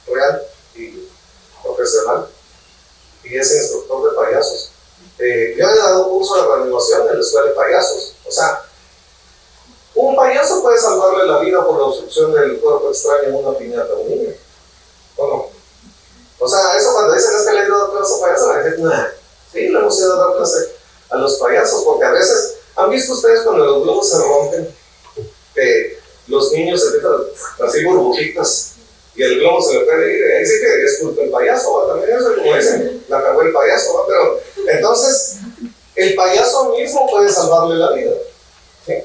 real y profesional y es instructor de payasos. Yo he dado curso de reanimación en la escuela de payasos. O sea, un payaso puede salvarle la vida por la obstrucción del cuerpo extraño en una piñata a un niño, ¿o no? O sea, eso cuando dicen es que le he ido a dar clase a payasos, la gente, nah, sí, le hemos ido a dar clase a los payasos, porque a veces, ¿han visto ustedes cuando los globos se rompen? Que los niños se empiezan así burbujitas y el globo se le puede ir, ahí sí que es culpa del payaso, ¿va? También eso es como dicen, la cagó el payaso, ¿va? Pero entonces el payaso mismo puede salvarle la vida, ¿sí?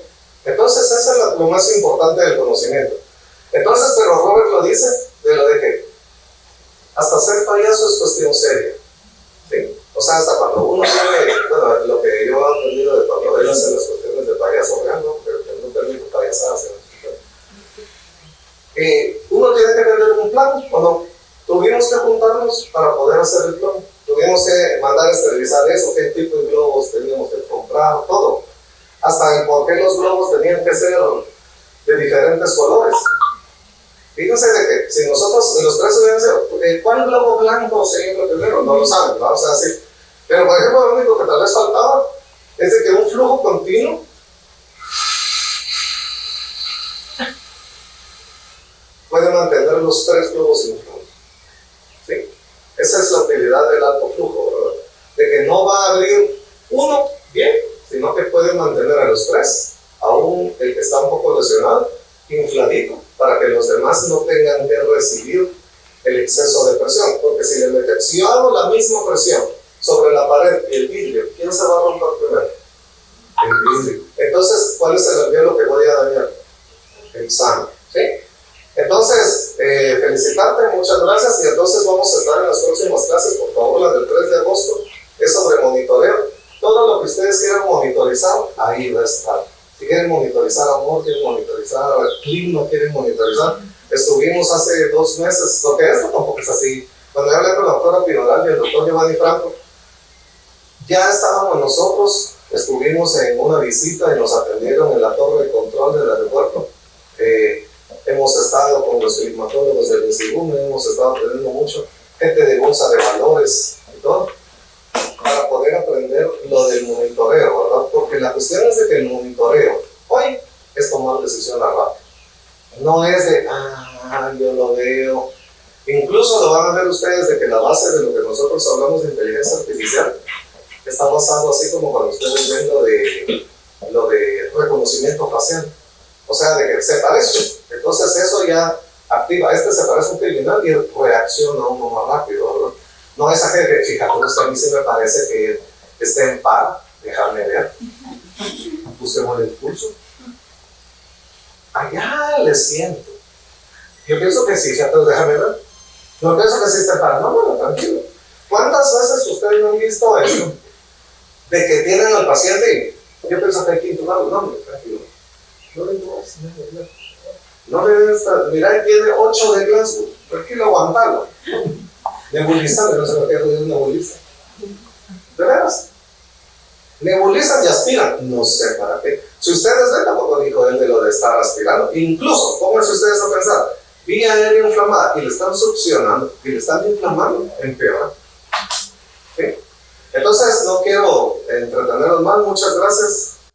Entonces eso es lo más importante del conocimiento. Entonces, pero Robert lo dice, de lo de que hasta ser payaso es cuestión seria, ¿sí? O sea, hasta cuando uno tiene, bueno, lo que yo he entendido de cuando él hace las cuestiones de payaso real, ¿no? Pero que no permite payasadas en uno tiene que tener un plan, ¿o no? Tuvimos que juntarnos para poder hacer el plan. Tuvimos que mandar a esterilizar eso, qué tipo de globos teníamos que comprar, todo. Hasta el por qué los globos tenían que ser de diferentes colores. Fíjense de que si nosotros en los tres hubiéramos ¿cuál globo blanco sería lo primero? No lo saben, ¿no? O sea, sí. Pero por ejemplo, lo único que tal vez faltaba es de que un flujo continuo puede mantener los tres globos inflados. ¿Sí? Esa es la utilidad del alto flujo, ¿verdad? De que no va a abrir uno bien, sino que puede mantener a los tres, aún el que está un poco lesionado, infladito, para que los demás demás no tengan que recibir el exceso de presión, porque si yo hago la misma presión sobre la pared y el vidrio, ¿quién se va a romper primero? El vidrio. Entonces, ¿cuál es el alveolo que voy a dañar? El sano, ¿sí? Entonces, felicitarte, muchas gracias, y entonces vamos a estar en las próximas clases, por favor, la del 3 de agosto, es sobre monitoreo. Todo lo que ustedes quieran monitorizar, ahí va a estar. Si quieren monitorizar amor, quieren monitorizar clima, quieren monitorizar. Estuvimos hace 2 meses, porque esto tampoco es así. Cuando yo hablé con la doctora Pinoral y el doctor Giovanni Franco, ya estábamos nosotros, estuvimos en una visita y nos atendieron en la torre de control del aeropuerto. Hemos estado con los climatólogos del INSIGUM, hemos estado aprendiendo mucho, gente de bolsa de valores y todo, para poder aprender lo del monitoreo, ¿verdad? Porque la cuestión es de que el monitoreo hoy es tomar decisiones rápidas. No es de, yo lo veo. Incluso lo van a ver ustedes de que la base de lo que nosotros hablamos de inteligencia artificial está basado así como cuando ustedes ven lo de reconocimiento facial. O sea, de que se parece. Entonces eso ya activa. Se parece a un criminal y reacciona uno más rápido, ¿verdad? No es aquel que, fíjate, a mí sí me parece que esté en paro. Déjame ver. Busquemos el pulso. Allá le siento. Yo pienso que sí, fíjate, déjame ver. No pienso que sí esté en paro. No, tranquilo. ¿Cuántas veces ustedes no han visto eso? De que tienen al paciente y yo pienso que hay que intubarlo. No, tranquilo. No le intubas, no le estar. Mira, tiene 8 de Glasgow. Tranquilo, aguantalo. Nebulizarle, no sé por qué es nebuliza. ¿De veras? Nebulizan y aspiran. No sé para qué. Si ustedes ven, tampoco dijo él de lo de estar aspirando. Incluso, pónganse ustedes a pensar, vía aérea inflamada y le están succionando y le están inflamando, empeora. ¿Sí? Entonces, no quiero entretenerlos más. Muchas gracias.